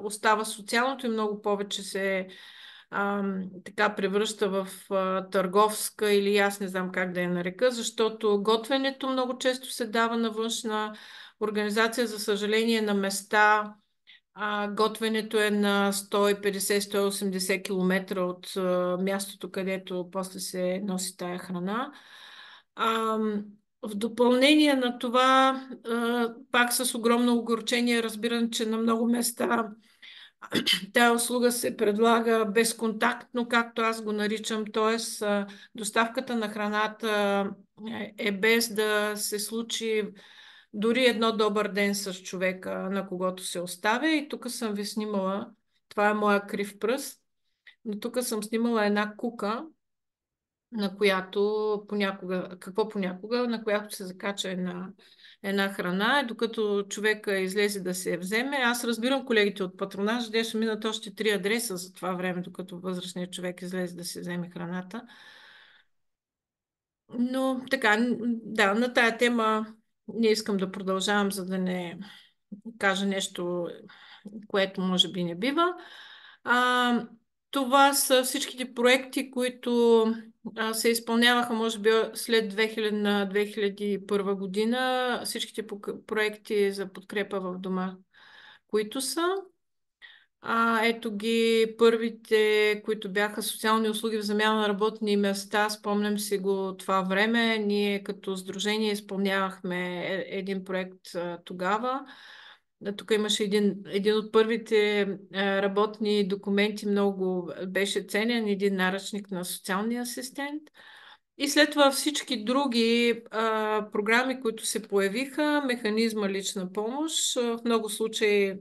остава социалното и много повече се така превръща в търговска или аз не знам как да я нарека, защото готвенето много често се дава на външна организация, за съжаление на места. Готвенето е на 150-180 км от мястото, където после се носи тая храна. В допълнение на това, пак с огромно огорчение, разбирам, че на много места тая услуга се предлага безконтактно, както аз го наричам, т.е. доставката на храната е без да се случи дори едно добър ден с човека, на когото се оставя. И тук съм ви снимала, това е моя крив пръст, но тук съм снимала една кука, на която понякога, на която се закача една храна, докато човека излезе да се я вземе. Аз разбирам колегите от патронаж, де ще минат още 3 адреса за това време, докато възрастният човек излезе да се вземе храната. Но така, да, на тая тема не искам да продължавам, за да не кажа нещо, което може би не бива. Това са всичките проекти, които се изпълняваха, може би, след 2001 година. Всичките проекти за подкрепа в дома, които са. Ето ги първите, които бяха социални услуги в замяна на работни места. Спомням си го това време. Ние като сдружение изпълнявахме един проект тогава. Тук имаше един от първите работни документи, много беше ценен, един наръчник на социалния асистент. И след това всички други програми, които се появиха, механизма лична помощ, в много случаи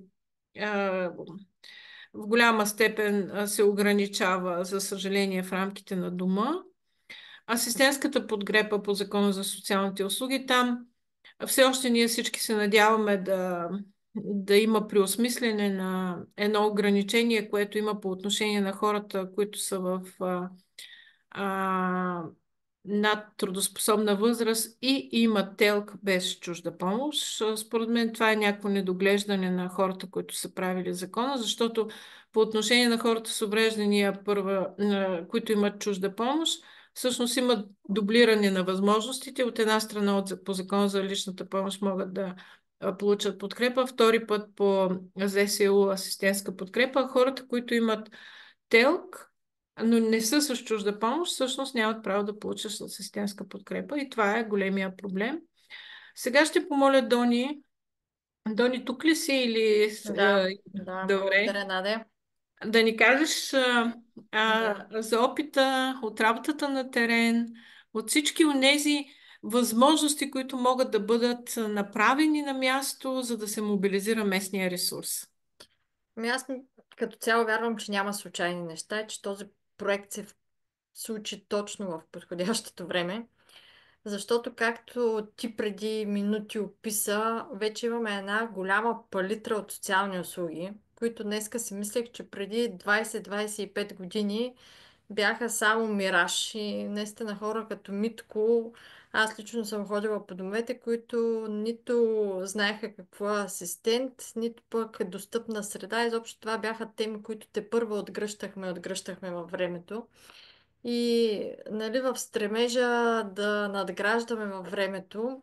в голяма степен се ограничава, за съжаление, в рамките на дома. Асистентската подкрепа по Закона за социалните услуги, там все още ние всички се надяваме да има преосмислене на едно ограничение, което има по отношение на хората, които са в над трудоспособна възраст и има ТЕЛК без чужда помощ. Според мен това е някакво недоглеждане на хората, които са правили закона, защото по отношение на хората с увреждания, които имат чужда помощ, всъщност има дублиране на възможностите. От една страна по закон за личната помощ могат да получат подкрепа, втори път по ЗСУ асистентска подкрепа. Хората, които имат ТЕЛК, но не са с чужда помощ, всъщност нямат право да получат асистентска подкрепа и това е големия проблем. Сега ще помоля Дони. Дони, тук ли си или... Да, добре. благодаря, Надя. Да ни кажеш за опита от работата на терен, от всички онези възможности, които могат да бъдат направени на място, за да се мобилизира местния ресурс. Аз като цяло вярвам, че няма случайни неща и че този проект се случи точно в подходящото време. Защото, както ти преди минути описа, вече имаме една голяма палитра от социални услуги, които днеска си мислех, че преди 20-25 години бяха само мираж. И наистина хора като Митко, аз лично съм ходила по домовете, които нито знаеха какво е асистент, нито пък е достъпна среда. Изобщо това бяха теми, които те първо отгръщахме във времето. И нали, в стремежа да надграждаме във времето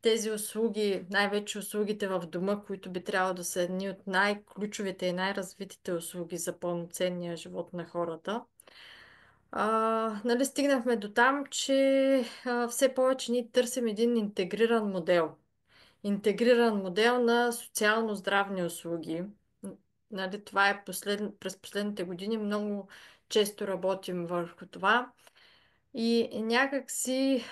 тези услуги, най-вече услугите в дома, които би трябвало да са едни от най-ключовите и най-развитите услуги за пълноценния живот на хората. Нали, стигнахме до там, че все повече ние търсим един интегриран модел. Интегриран модел на социално-здравни услуги. Нали, това е през последните години много често работим върху това. И някак си,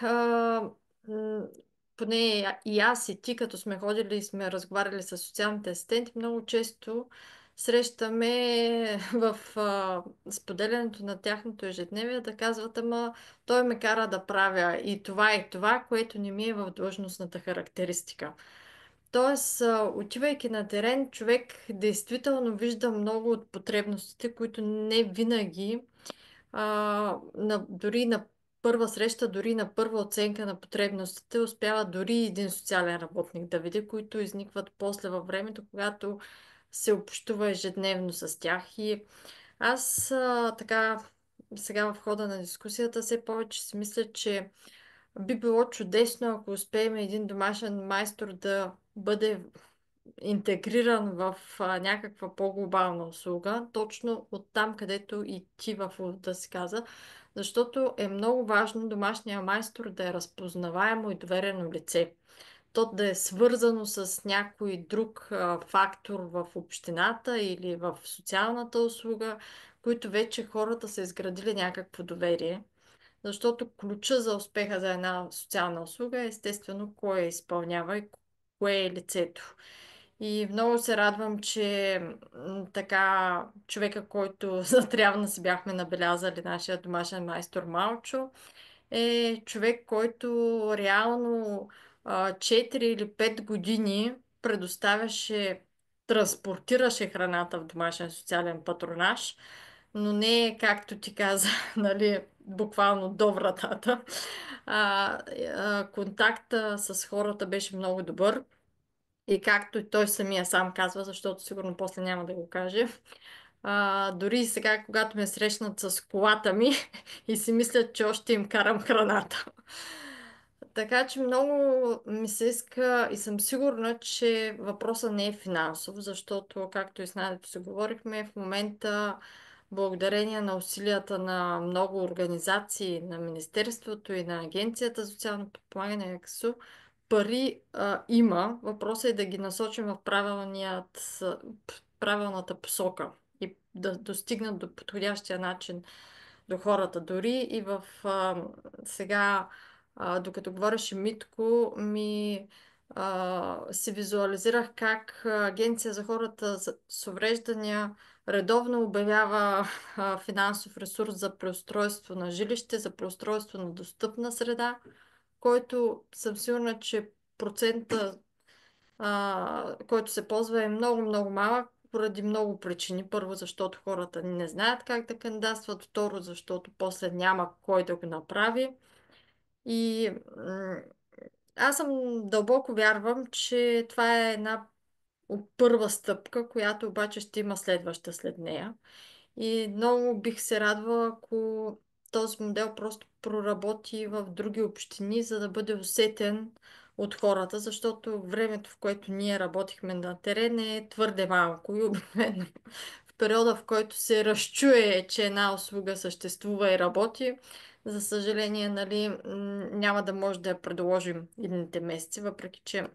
поне и аз и ти, като сме ходили и сме разговаряли с социалните асистенти, много често срещаме в споделянето на тяхното ежедневие да казват, ама той ме кара да правя и това, което не ми е в длъжностната характеристика. Тоест, отивайки на терен, човек действително вижда много от потребностите, които не винаги, дори на първа среща, дори на първа оценка на потребностите, успява дори един социален работник да види, които изникват после във времето, когато се общува ежедневно с тях. И аз така, сега в хода на дискусията, все повече си мисля, че би било чудесно, ако успеем един домашен майстор да бъде интегриран в някаква по-глобална услуга, точно от там, където и ти в увода си каза, защото е много важно домашния майстор да е разпознаваемо и доверено лице. То да е свързано с някой друг фактор в общината или в социалната услуга, които вече хората са изградили някакво доверие. Защото ключа за успеха за една социална услуга е естествено кой я изпълнява и кое е лицето. И много се радвам, че така човека, който затрявна си бяхме набелязали, нашия домашен майстор Малчо, е човек, който реално 4 или 5 години предоставяше, транспортираше храната в домашен социален патронаж, но не както ти каза, нали, буквално до вратата. Контакта с хората беше много добър. И както и той самия сам казва, защото сигурно после няма да го каже, дори и сега, когато ме срещнат с колата ми и си мислят, че още им карам храната. Така че много ми се иска и съм сигурна, че въпросът не е финансов, защото, както и с Надето се говорихме, в момента, благодарение на усилията на много организации, на Министерството и на Агенцията за социално подпомагане, АКСУ, пари има. Въпросът е да ги насочим в правилната посока и да достигнат до подходящия начин до хората. Дори и сега, докато говореше Митко, си визуализирах как Агенция за хората с увреждания редовно обявява финансов ресурс за преустройство на жилище, за преустройство на достъпна среда, който съм сигурна, че процента, който се ползва, е много, много малък поради много причини. Първо, защото хората не знаят как да кандидатстват. Второ, защото после няма кой да го направи. И аз съм дълбоко вярвам, че това е една първа стъпка, която обаче ще има следваща след нея. И много бих се радвала, ако този модел просто проработи в други общини, за да бъде усетен от хората, защото времето, в което ние работихме на терен, е твърде малко и обикновено в периода, в който се разчуе, че една услуга съществува и работи, за съжаление, нали, няма да може да я предложим идните месеци, въпреки че,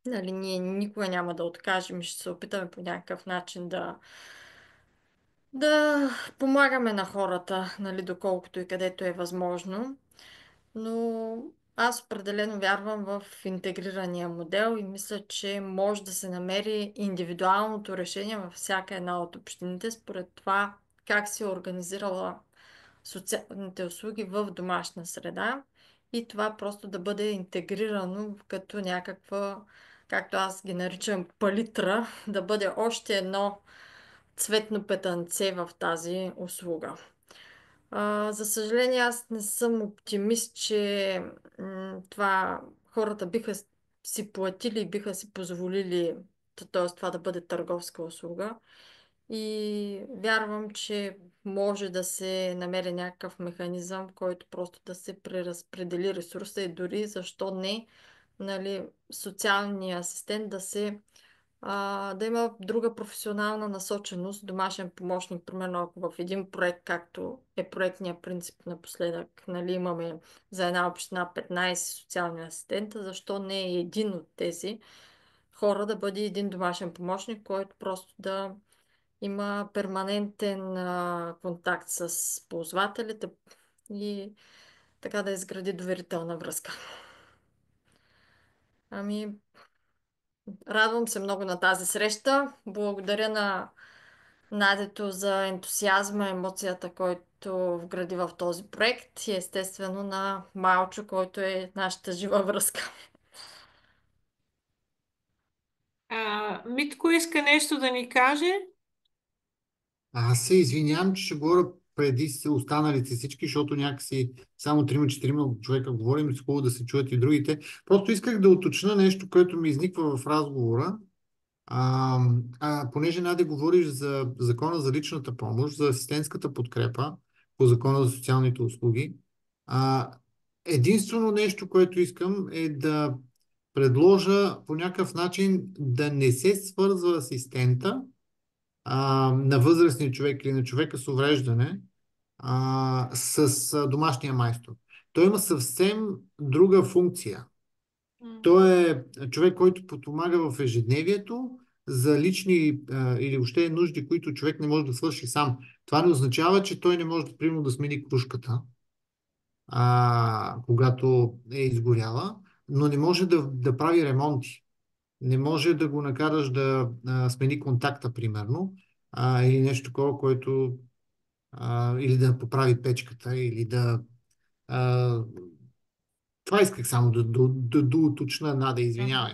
нали, ние никога няма да откажем и ще се опитаме по някакъв начин да помагаме на хората, нали, доколкото и където е възможно. Но аз определено вярвам в интегрирания модел и мисля, че може да се намери индивидуалното решение във всяка една от общините според това как се е организирала социалните услуги в домашна среда и това просто да бъде интегрирано като някаква, както аз ги наричам, палитра, да бъде още едно цветно петънце в тази услуга. За съжаление, аз не съм оптимист, че това хората биха си платили и биха си позволили, т.е. това да бъде търговска услуга. И вярвам, че може да се намери някакъв механизъм, който просто да се преразпредели ресурса и дори, защо не, нали, социалния асистент да има друга професионална насоченост, домашен помощник, примерно ако в един проект, както е проектния принцип напоследък, нали, имаме за една община 15 социални асистента, защо не е един от тези хора да бъде един домашен помощник, който просто да има перманентен контакт с ползвателите и така да изгради доверителна връзка. Ами, Радвам се много на тази среща. Благодаря на Надето за ентусиазма, емоцията, който вгради в този проект и естествено на Малчо, който е нашата жива връзка. Митко иска нещо да ни каже. Аз се извинявам, че ще говоря преди останалите всички, защото някакси само 3-4 човека говорим, с хубаво да се чуят и другите. Просто исках да уточня нещо, което ми изниква в разговора. Понеже, Надя, говориш за закона за личната помощ, за асистентската подкрепа по закона за социалните услуги, единствено нещо, което искам е да предложа по някакъв начин да не се свързва асистента на възрастния човек или на човека с увреждане с домашния майстор. Той има съвсем друга функция. Той е човек, който подпомага в ежедневието за лични или въобще нужди, които човек не може да свърши сам. Това не означава, че той не може примерно да смени кружката, когато е изгоряла, но не може да прави ремонти. Не може да го накараш да смени контакта, примерно, или нещо такова, което или да поправи печката, или да... Това исках само да уточна, Надя, извинявай.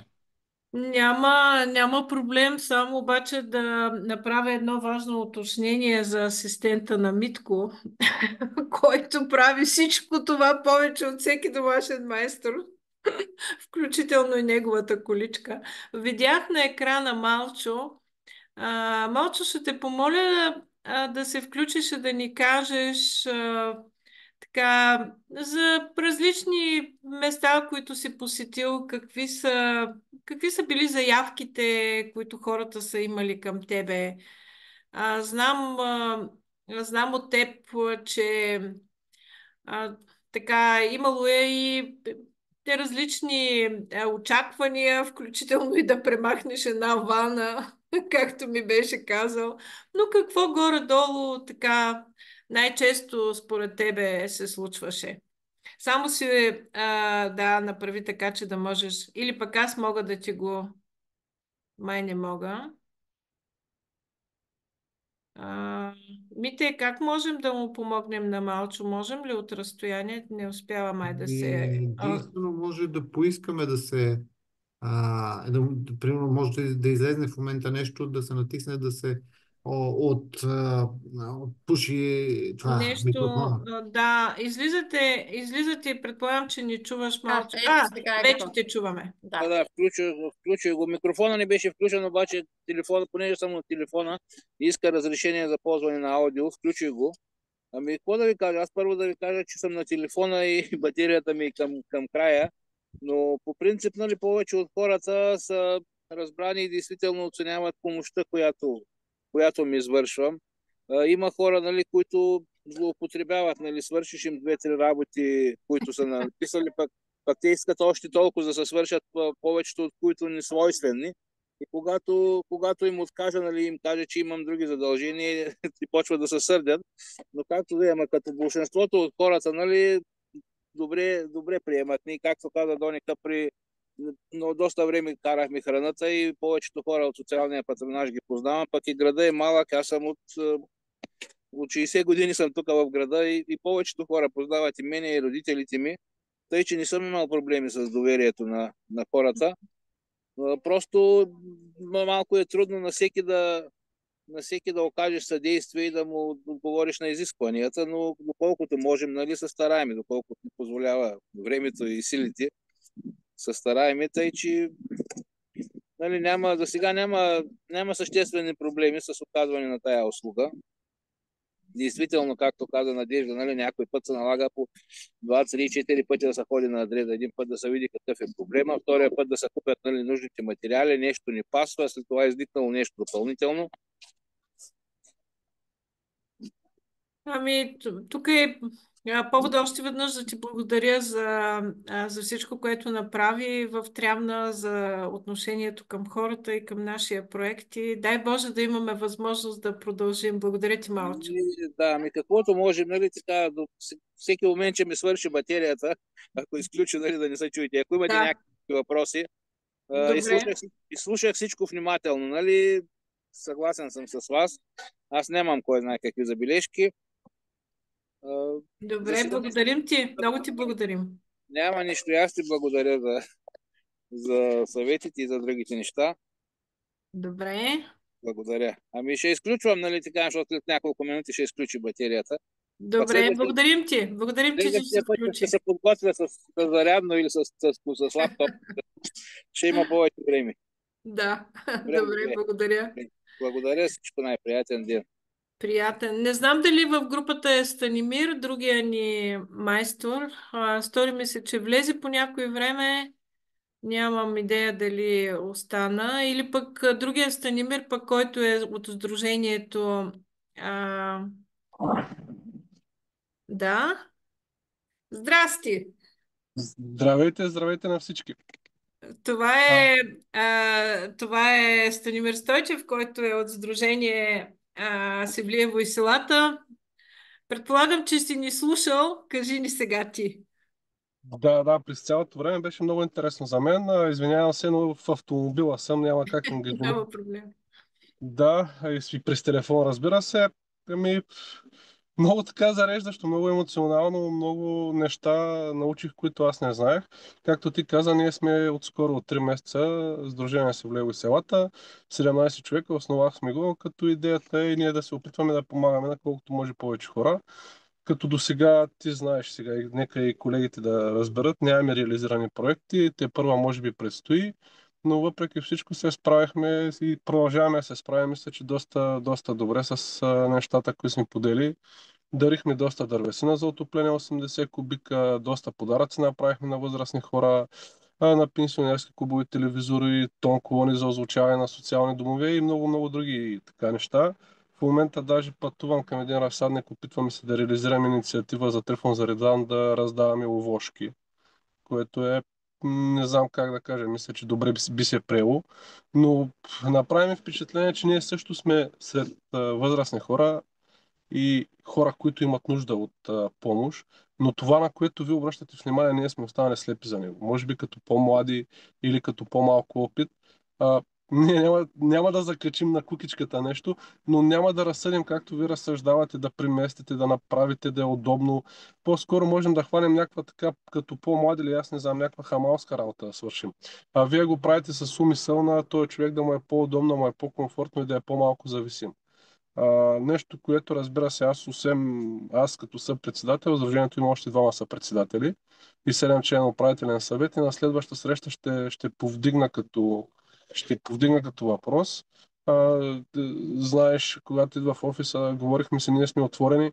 Няма проблем, само обаче да направя едно важно уточнение за асистента на Митко, който прави всичко това повече от всеки домашен майстор, включително и неговата количка. Видях на екрана Малчо. Малчо, ще те помоля да се включиш и да ни кажеш така, за различни места, които си посетил, какви са били заявките, които хората са имали към тебе. Знам от теб, че а, така, имало е и те различни очаквания, включително и да премахнеш една вана, както ми беше казал. Но какво горе-долу така най-често според тебе се случваше? Само си да направи така, че да можеш. Или пък аз мога да ти го... Май не мога. Мите, как можем да му помогнем на Малчо? Можем ли от разстояние? Не успява май да се... Единствено може да поискаме да се примерно може да излезне в момента нещо, да се натисне, да се отпуши това Нещо, микрофона. да, излизате и предполагам, че ни чуваш Малчо. Ето сега е вече готов. те чуваме. Да. Включих го. Микрофона не беше включен, обаче телефона, понеже съм на телефона, иска разрешение за ползване на аудио, включих го. Ами, какво да ви кажа? Аз първо да ви кажа, че съм на телефона и батерията ми е към края, но по принцип, нали, повече от хората са разбрани и действително оценяват помощта, която ми извършвам. Има хора, нали, които злоупотребяват, нали, свършиш им 2-3 работи, които са написали, пък те искат още толкова да се свършат, повечето от които не свойствени. И когато им откажа, нали, им каже, че имам други задължения, и почва да се сърдят. Но както да е, като большинството от хората, нали, добре приемат. Ние, както каза Доника, но доста време карахме храната и повечето хора от социалния патронаж ги познавам, пък и града е малък. Аз съм от 60 години съм тук в града и повечето хора познават и мене и родителите ми, тъй че не съм имал проблеми с доверието на хората. Просто малко е трудно на всеки да окажеш съдействие и да му отговориш на изискванията, но доколкото можем, нали, се стараем, доколкото ни позволява времето и силите, се стараем, тъй че, нали, за сега няма съществени проблеми с оказване на тая услуга. Действително, както каза Надежда, нали, някой път се налага по 2-3-4 пъти да се ходи на адреса. Един път да се види какъв е проблема, втория път да се купят, нали, нужните материали, нещо не пасва, след това е изникнало нещо допълнително. Тук е повод още веднъж да ти благодаря за всичко, което направи в Трявна, за отношението към хората и към нашия проект. И дай Боже да имаме възможност да продължим. Благодаря ти, Малчо. Да, каквото можем, нали, така, до всеки момент, че ми свърши батерията, ако изключи, нали, да не се чуете. Ако имате някакви въпроси, Добре. И слушах всичко внимателно, нали? Съгласен съм с вас. Аз нямам кой знае какви забележки. За Добре, сега благодарим ти. Много ти благодарим. няма нищо. И аз ти благодаря за съветите и за другите неща. Добре. Благодаря. Ами ще изключвам, нали така, защото след няколко минути ще изключи батерията. Пък Добре, благодарим ти. Благодарим ти, че ще се следващия път ще включи. се подготвя с зарядно или с лаптоп. Ще има повече време. Да, Добре, добре, благодаря. благодаря, всичко най-приятен ден. Приятен. Не знам дали в групата е Станимир, другия ни майстор. Стори ми се, че влезе по някое време. Нямам идея дали остана. Или пък другия Станимир, пък който е от Сдружението. А, да. Здрасти! Здравейте, здравейте на всички. Това А, е, това е Станимир Стойчев, който е от Сдружение Севлиево и селата. Предполагам, че си ни слушал. Кажи ни сега ти. да, през цялото време беше много интересно за мен. Извинявам се, но в автомобила съм, няма как ангажимент. Няма проблем. Да, и през телефон, разбира се. Ами, много така зареждащо, много емоционално, много неща научих, които аз не знаех. Както ти каза, ние сме отскоро от 3 месеца Сдружение Севлиево и селата. 17 човека, основахме го, като идеята е и ние да се опитваме да помагаме на колкото може повече хора. Като до сега, ти знаеш сега, и нека и колегите да разберат, нямаме реализирани проекти, те първа може би предстои, но въпреки всичко се справихме и продължаваме да се справим, мисля, че доста добре с нещата, които сме подели. Дарихме доста дървесина за отопление, 80 кубика, доста подаръци направихме на възрастни хора, на пенсионерски клубове, телевизори, тон колони за озвучаване на социални домове и много други така неща. В момента даже пътувам към един разсадник, опитваме се да реализираме инициатива за Трифон Заредан да раздаваме овошки, което е, не знам как да кажа, мисля, че добре би се приело, но направи ми впечатление, че ние също сме сред възрастни хора, и хора, които имат нужда от помощ, но това, на което ви обръщате внимание, ние сме останали слепи за него. Може би като по-млади или като по-малко опит. Ние няма да закачим на кукичката нещо, но няма да разсъдим както ви разсъждавате, да преместите, да направите, да е удобно. По-скоро можем да хванем някаква така, като по-млади или аз не знам, някаква хамалска работа да свършим. А вие го правите с умисъл на този човек да му е по-удобно, му е по-комфортно и да е по-малко зависим. Нещо, което разбира се, аз като съпредседател, Сдружението има още двама съпредседатели и 7 члена управителен съвет и на следващата среща ще повдигна като въпрос. Знаеш, когато идва в офиса, говорихме си, ние сме отворени,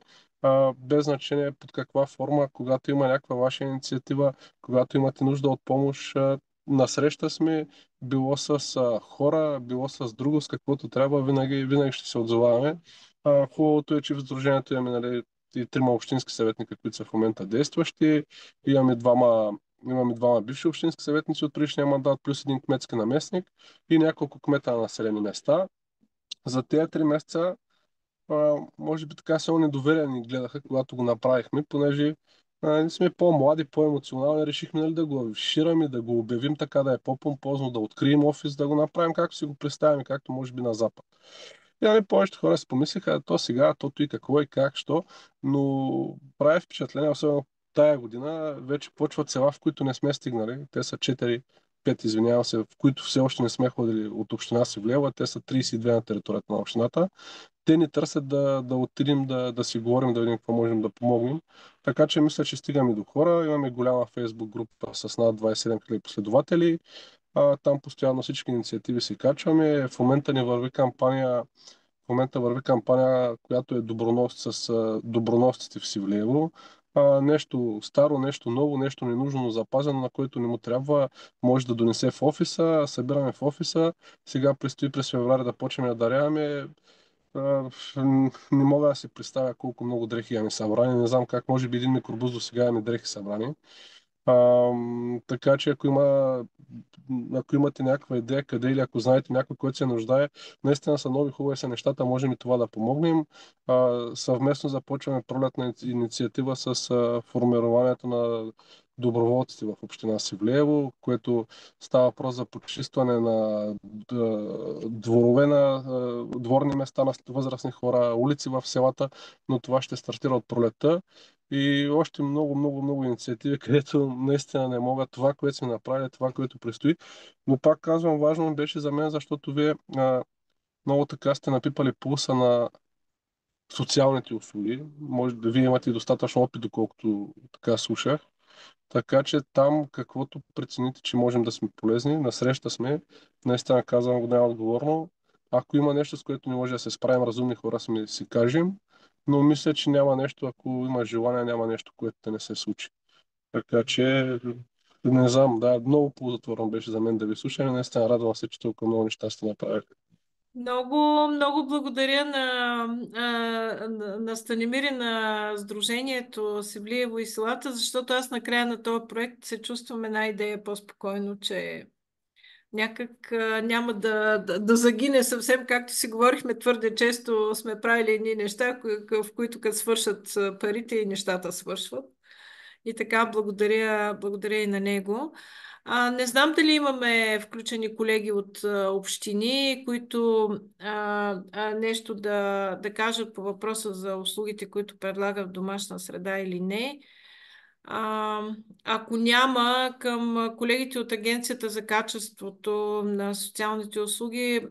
без значение под каква форма, когато има някаква ваша инициатива, когато имате нужда от помощ, насреща сме, било с хора, било с друго, с каквото трябва, винаги ще се отзоваваме. Хубавото е, че в Сдружението имаме, нали, и 3 общински съветника, които са в момента действащи. Имаме двама бивши общински съветници от предишния мандат, плюс един кметски наместник и няколко кмета на населени места. За тези 3 месеца може би така само недоверие ни гледаха, когато го направихме, понеже ние сме по-млади, по-емоционални, решихме, нали, да го афишираме, да го обявим така, да е по-помпозно, да открием офис, да го направим както си го представим, както може би на Запад. И ами повечето хора си помислиха, то сега, тото и какво и как, що, но прави впечатление, особено тая година, вече почват села, в които не сме стигнали. Те са 4-5, извинявам се, в които все още не сме ходили от община Севлиево, те са 32 на територията на общината. Те ни търсят да отидем, да си говорим, да видим какво можем да помогнем. Така че мисля, че стигаме до хора. Имаме голяма фейсбук група с над 27 000 последователи. Там постоянно всички инициативи си качваме. В момента върви кампания, която е доброносец с доброносците в Севлиево. Нещо старо, нещо ново, нещо ненужно, но запазено, на което не му трябва, може да донесе в офиса. Събираме в офиса. Сега предстои през феврари да почнем да даряваме. Не мога да си представя колко много дрехи имаме събрани. Не знам как, може би един микробус до сега имаме дрехи събрани. Така че ако имате някаква идея къде или ако знаете някой, който се нуждае, наистина са нови, хубави са нещата, можем и това да помогнем. Съвместно започваме пролетна инициатива с формированието доброволците в община Севлиево, което става въпрос за почистване на дворове на дворни места на възрастни хора, улици в селата, но това ще стартира от пролетта. И още много, много, много инициативи, където наистина не мога това, което сме направили, това, което предстои. Но пак казвам, важно беше за мен, защото вие много така сте напипали пулса на социалните услуги. Може да вие имате достатъчно опит, доколкото така слушах. Така че там, каквото прецените, че можем да сме полезни, насреща сме, наистина казвам го най-отговорно. Ако има нещо, с което не може да се справим, разумни хора сме си кажем, но мисля, че няма нещо, ако има желание, няма нещо, което да не се случи. Така че, не знам, да, много ползотворно беше за мен да ви слушам. Наистина радвам се, че толкова много неща сте направили. Много, много благодаря на Станимир и на Сдружението Севлиево и селата, защото аз накрая на този проект се чувствам една идея по-спокойно, че някак няма да загине съвсем, както си говорихме твърде често, сме правили едни неща, в които като свършат парите и нещата свършват. И така, благодаря и на него. Не знам дали имаме включени колеги от общини, които нещо да кажат по въпроса за услугите, които предлага в домашна среда или не. Ако няма, към колегите от Агенцията за качеството на социалните услуги,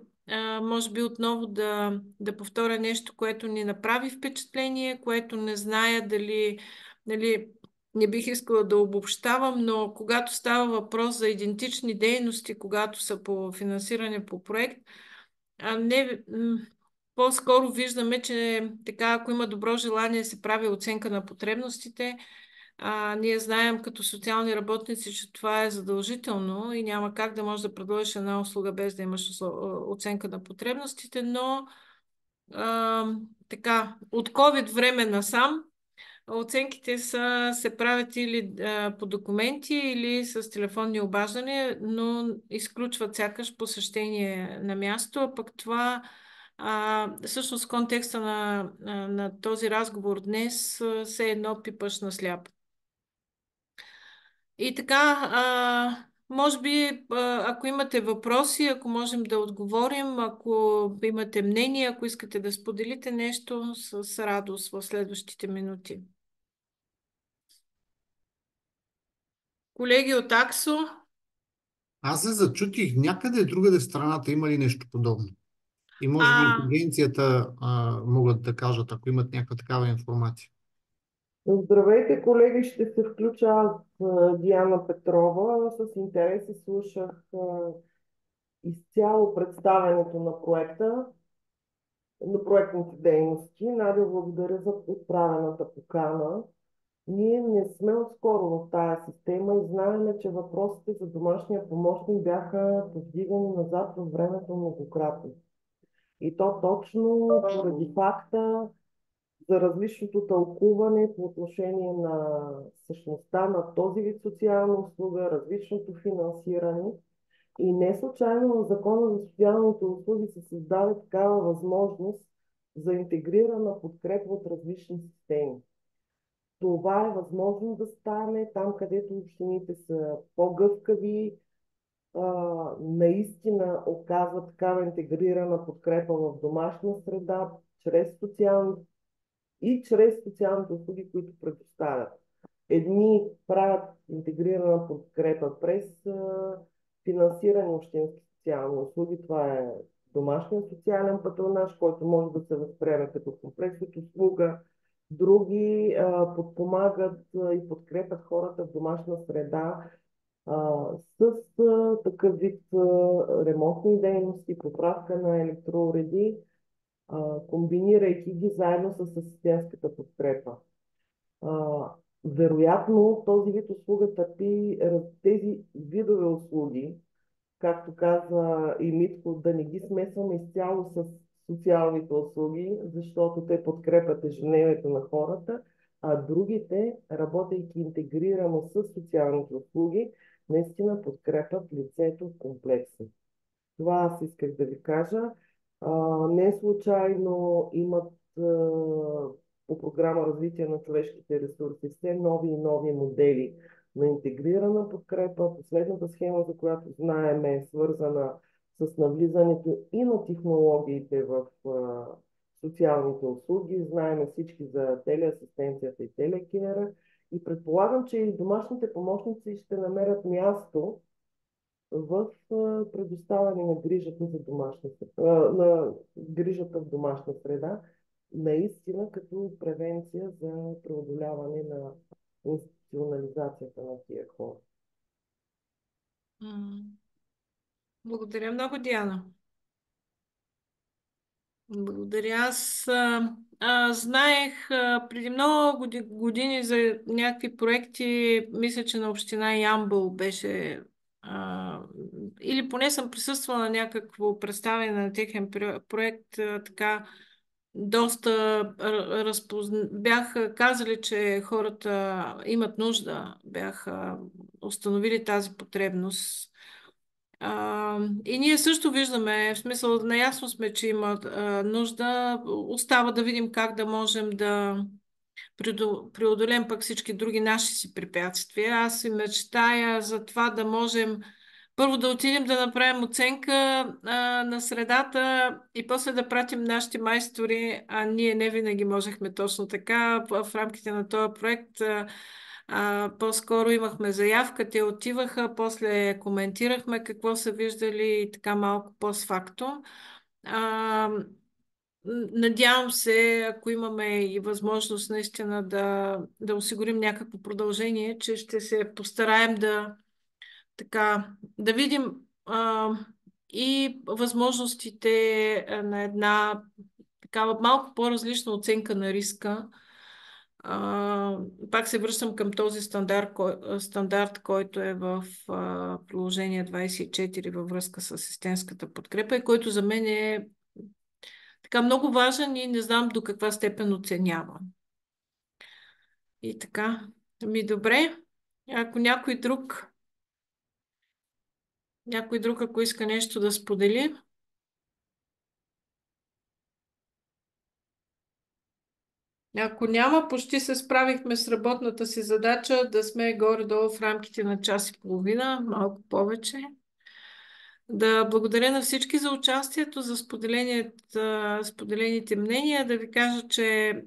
може би отново да повторя нещо, което ни направи впечатление, което не зная дали не бих искала да обобщавам, но когато става въпрос за идентични дейности, когато са по финансиране по проект, по-скоро виждаме, че така, ако има добро желание, се прави оценка на потребностите. Ние знаем като социални работници, че това е задължително и няма как да можеш да предложиш една услуга без да имаш оценка на потребностите, но така, от COVID време насам оценките се правят или по документи, или с телефонни обаждания, но изключват сякаш посещение на място, а пък това всъщност в контекста на този разговор днес все едно пипаш на сляпо. И така, може би, ако имате въпроси, ако можем да отговорим, ако имате мнение, ако искате да споделите нещо, с радост в следващите минути. Колеги от АКСО? Аз се зачутих някъде другаде в страната има ли нещо подобно. И може би от агенцията могат да кажат, ако имат някаква такава информация. Здравейте, колеги! Ще се включа аз, Диана Петрова. С интерес слушах изцяло представянето на проекта, на проектните дейности. Надя, благодаря за отправената покана. Ние не сме отскоро в тая система и знаем, че въпросите за домашния помощник бяха повдигани назад във времето многократно. И то точно поради факта за различното тълкуване по отношение на същността на този вид социална услуга, различното финансиране. И не случайно в Закона за социалните услуги се създаде такава възможност за интегрирана подкрепа от различни системи. Това е възможно да стане там, където общините са по-гъвкави, наистина оказва такава интегрирана подкрепа в домашна среда, чрез социалните услуги, които предоставят. Едни правят интегрирана подкрепа през финансиране общински социални услуги. Това е домашния социален патронаж, който може да се възприеме като комплекс от услуга. Други подпомагат и подкрепят хората в домашна среда с такъв вид ремонтни дейности, поправка на електроуреди, комбинирайки ги заедно с асистентската подкрепа. Вероятно този вид услуга търпи тези видове услуги, както каза и Митко, да не ги смесваме изцяло с социалните услуги, защото те подкрепят ежедневието на хората, а другите, работейки интегрирано с социалните услуги, наистина подкрепят лицето комплексно. Това аз исках да ви кажа. Не случайно имат по програма Развитие на човешките ресурси все нови и нови модели на интегрирана подкрепа. Последната схема, за която знаем, е свързана с навлизането и на технологиите в социалните услуги. Знаем всички за телеасистенцията и телекера. И предполагам, че и домашните помощници ще намерят място в предоставяне на грижата за домашна на грижата в домашна среда, наистина като превенция за преодоляване на институционализацията на тия хора. Благодаря много, Диана. Благодаря. Аз знаех преди много години за някакви проекти. Мисля, че на община Ямбол беше или поне съм присъствала на някакво представяне на техен проект, така доста бяха казали, че хората имат нужда, бяха установили тази потребност. И ние също виждаме, в смисъл, наясно сме, че има нужда. Остава да видим как да можем да преодолем пък всички други наши си препятствия. Аз си мечтая за това да можем първо да отидем да направим оценка на средата и после да пратим нашите майстори, а ние не винаги можехме точно така. В рамките на този проект по-скоро имахме заявка, те отиваха, после коментирахме какво са виждали и така малко постфактум. Надявам се, ако имаме и възможност наистина да осигурим някакво продължение, че ще се постараем да видим и възможностите на една такава малко по-различна оценка на риска. Пак се връщам към този стандарт, който е в приложение 24 във връзка с асистентската подкрепа и който за мен е така много важен и не знам до каква степен оценява. И така, добре. Ако някой друг, ако иска нещо да сподели. Ако няма, почти се справихме с работната си задача да сме горе-долу в рамките на час и половина, малко повече. Да благодаря на всички за участието, за споделените мнения. Да ви кажа, че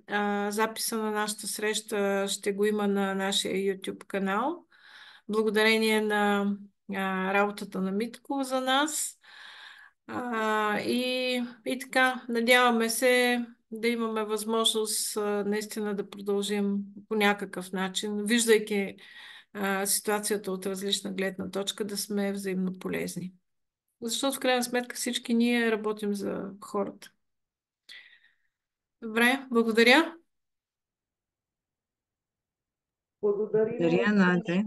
записа на нашата среща ще го има на нашия YouTube канал. Благодарение на работата на Митко за нас. И така, надяваме се да имаме възможност наистина да продължим по някакъв начин, виждайки ситуацията от различна гледна точка, да сме взаимно полезни. Защото в крайна сметка всички ние работим за хората. Добре, благодаря. Благодаря. Благодаря, Надя.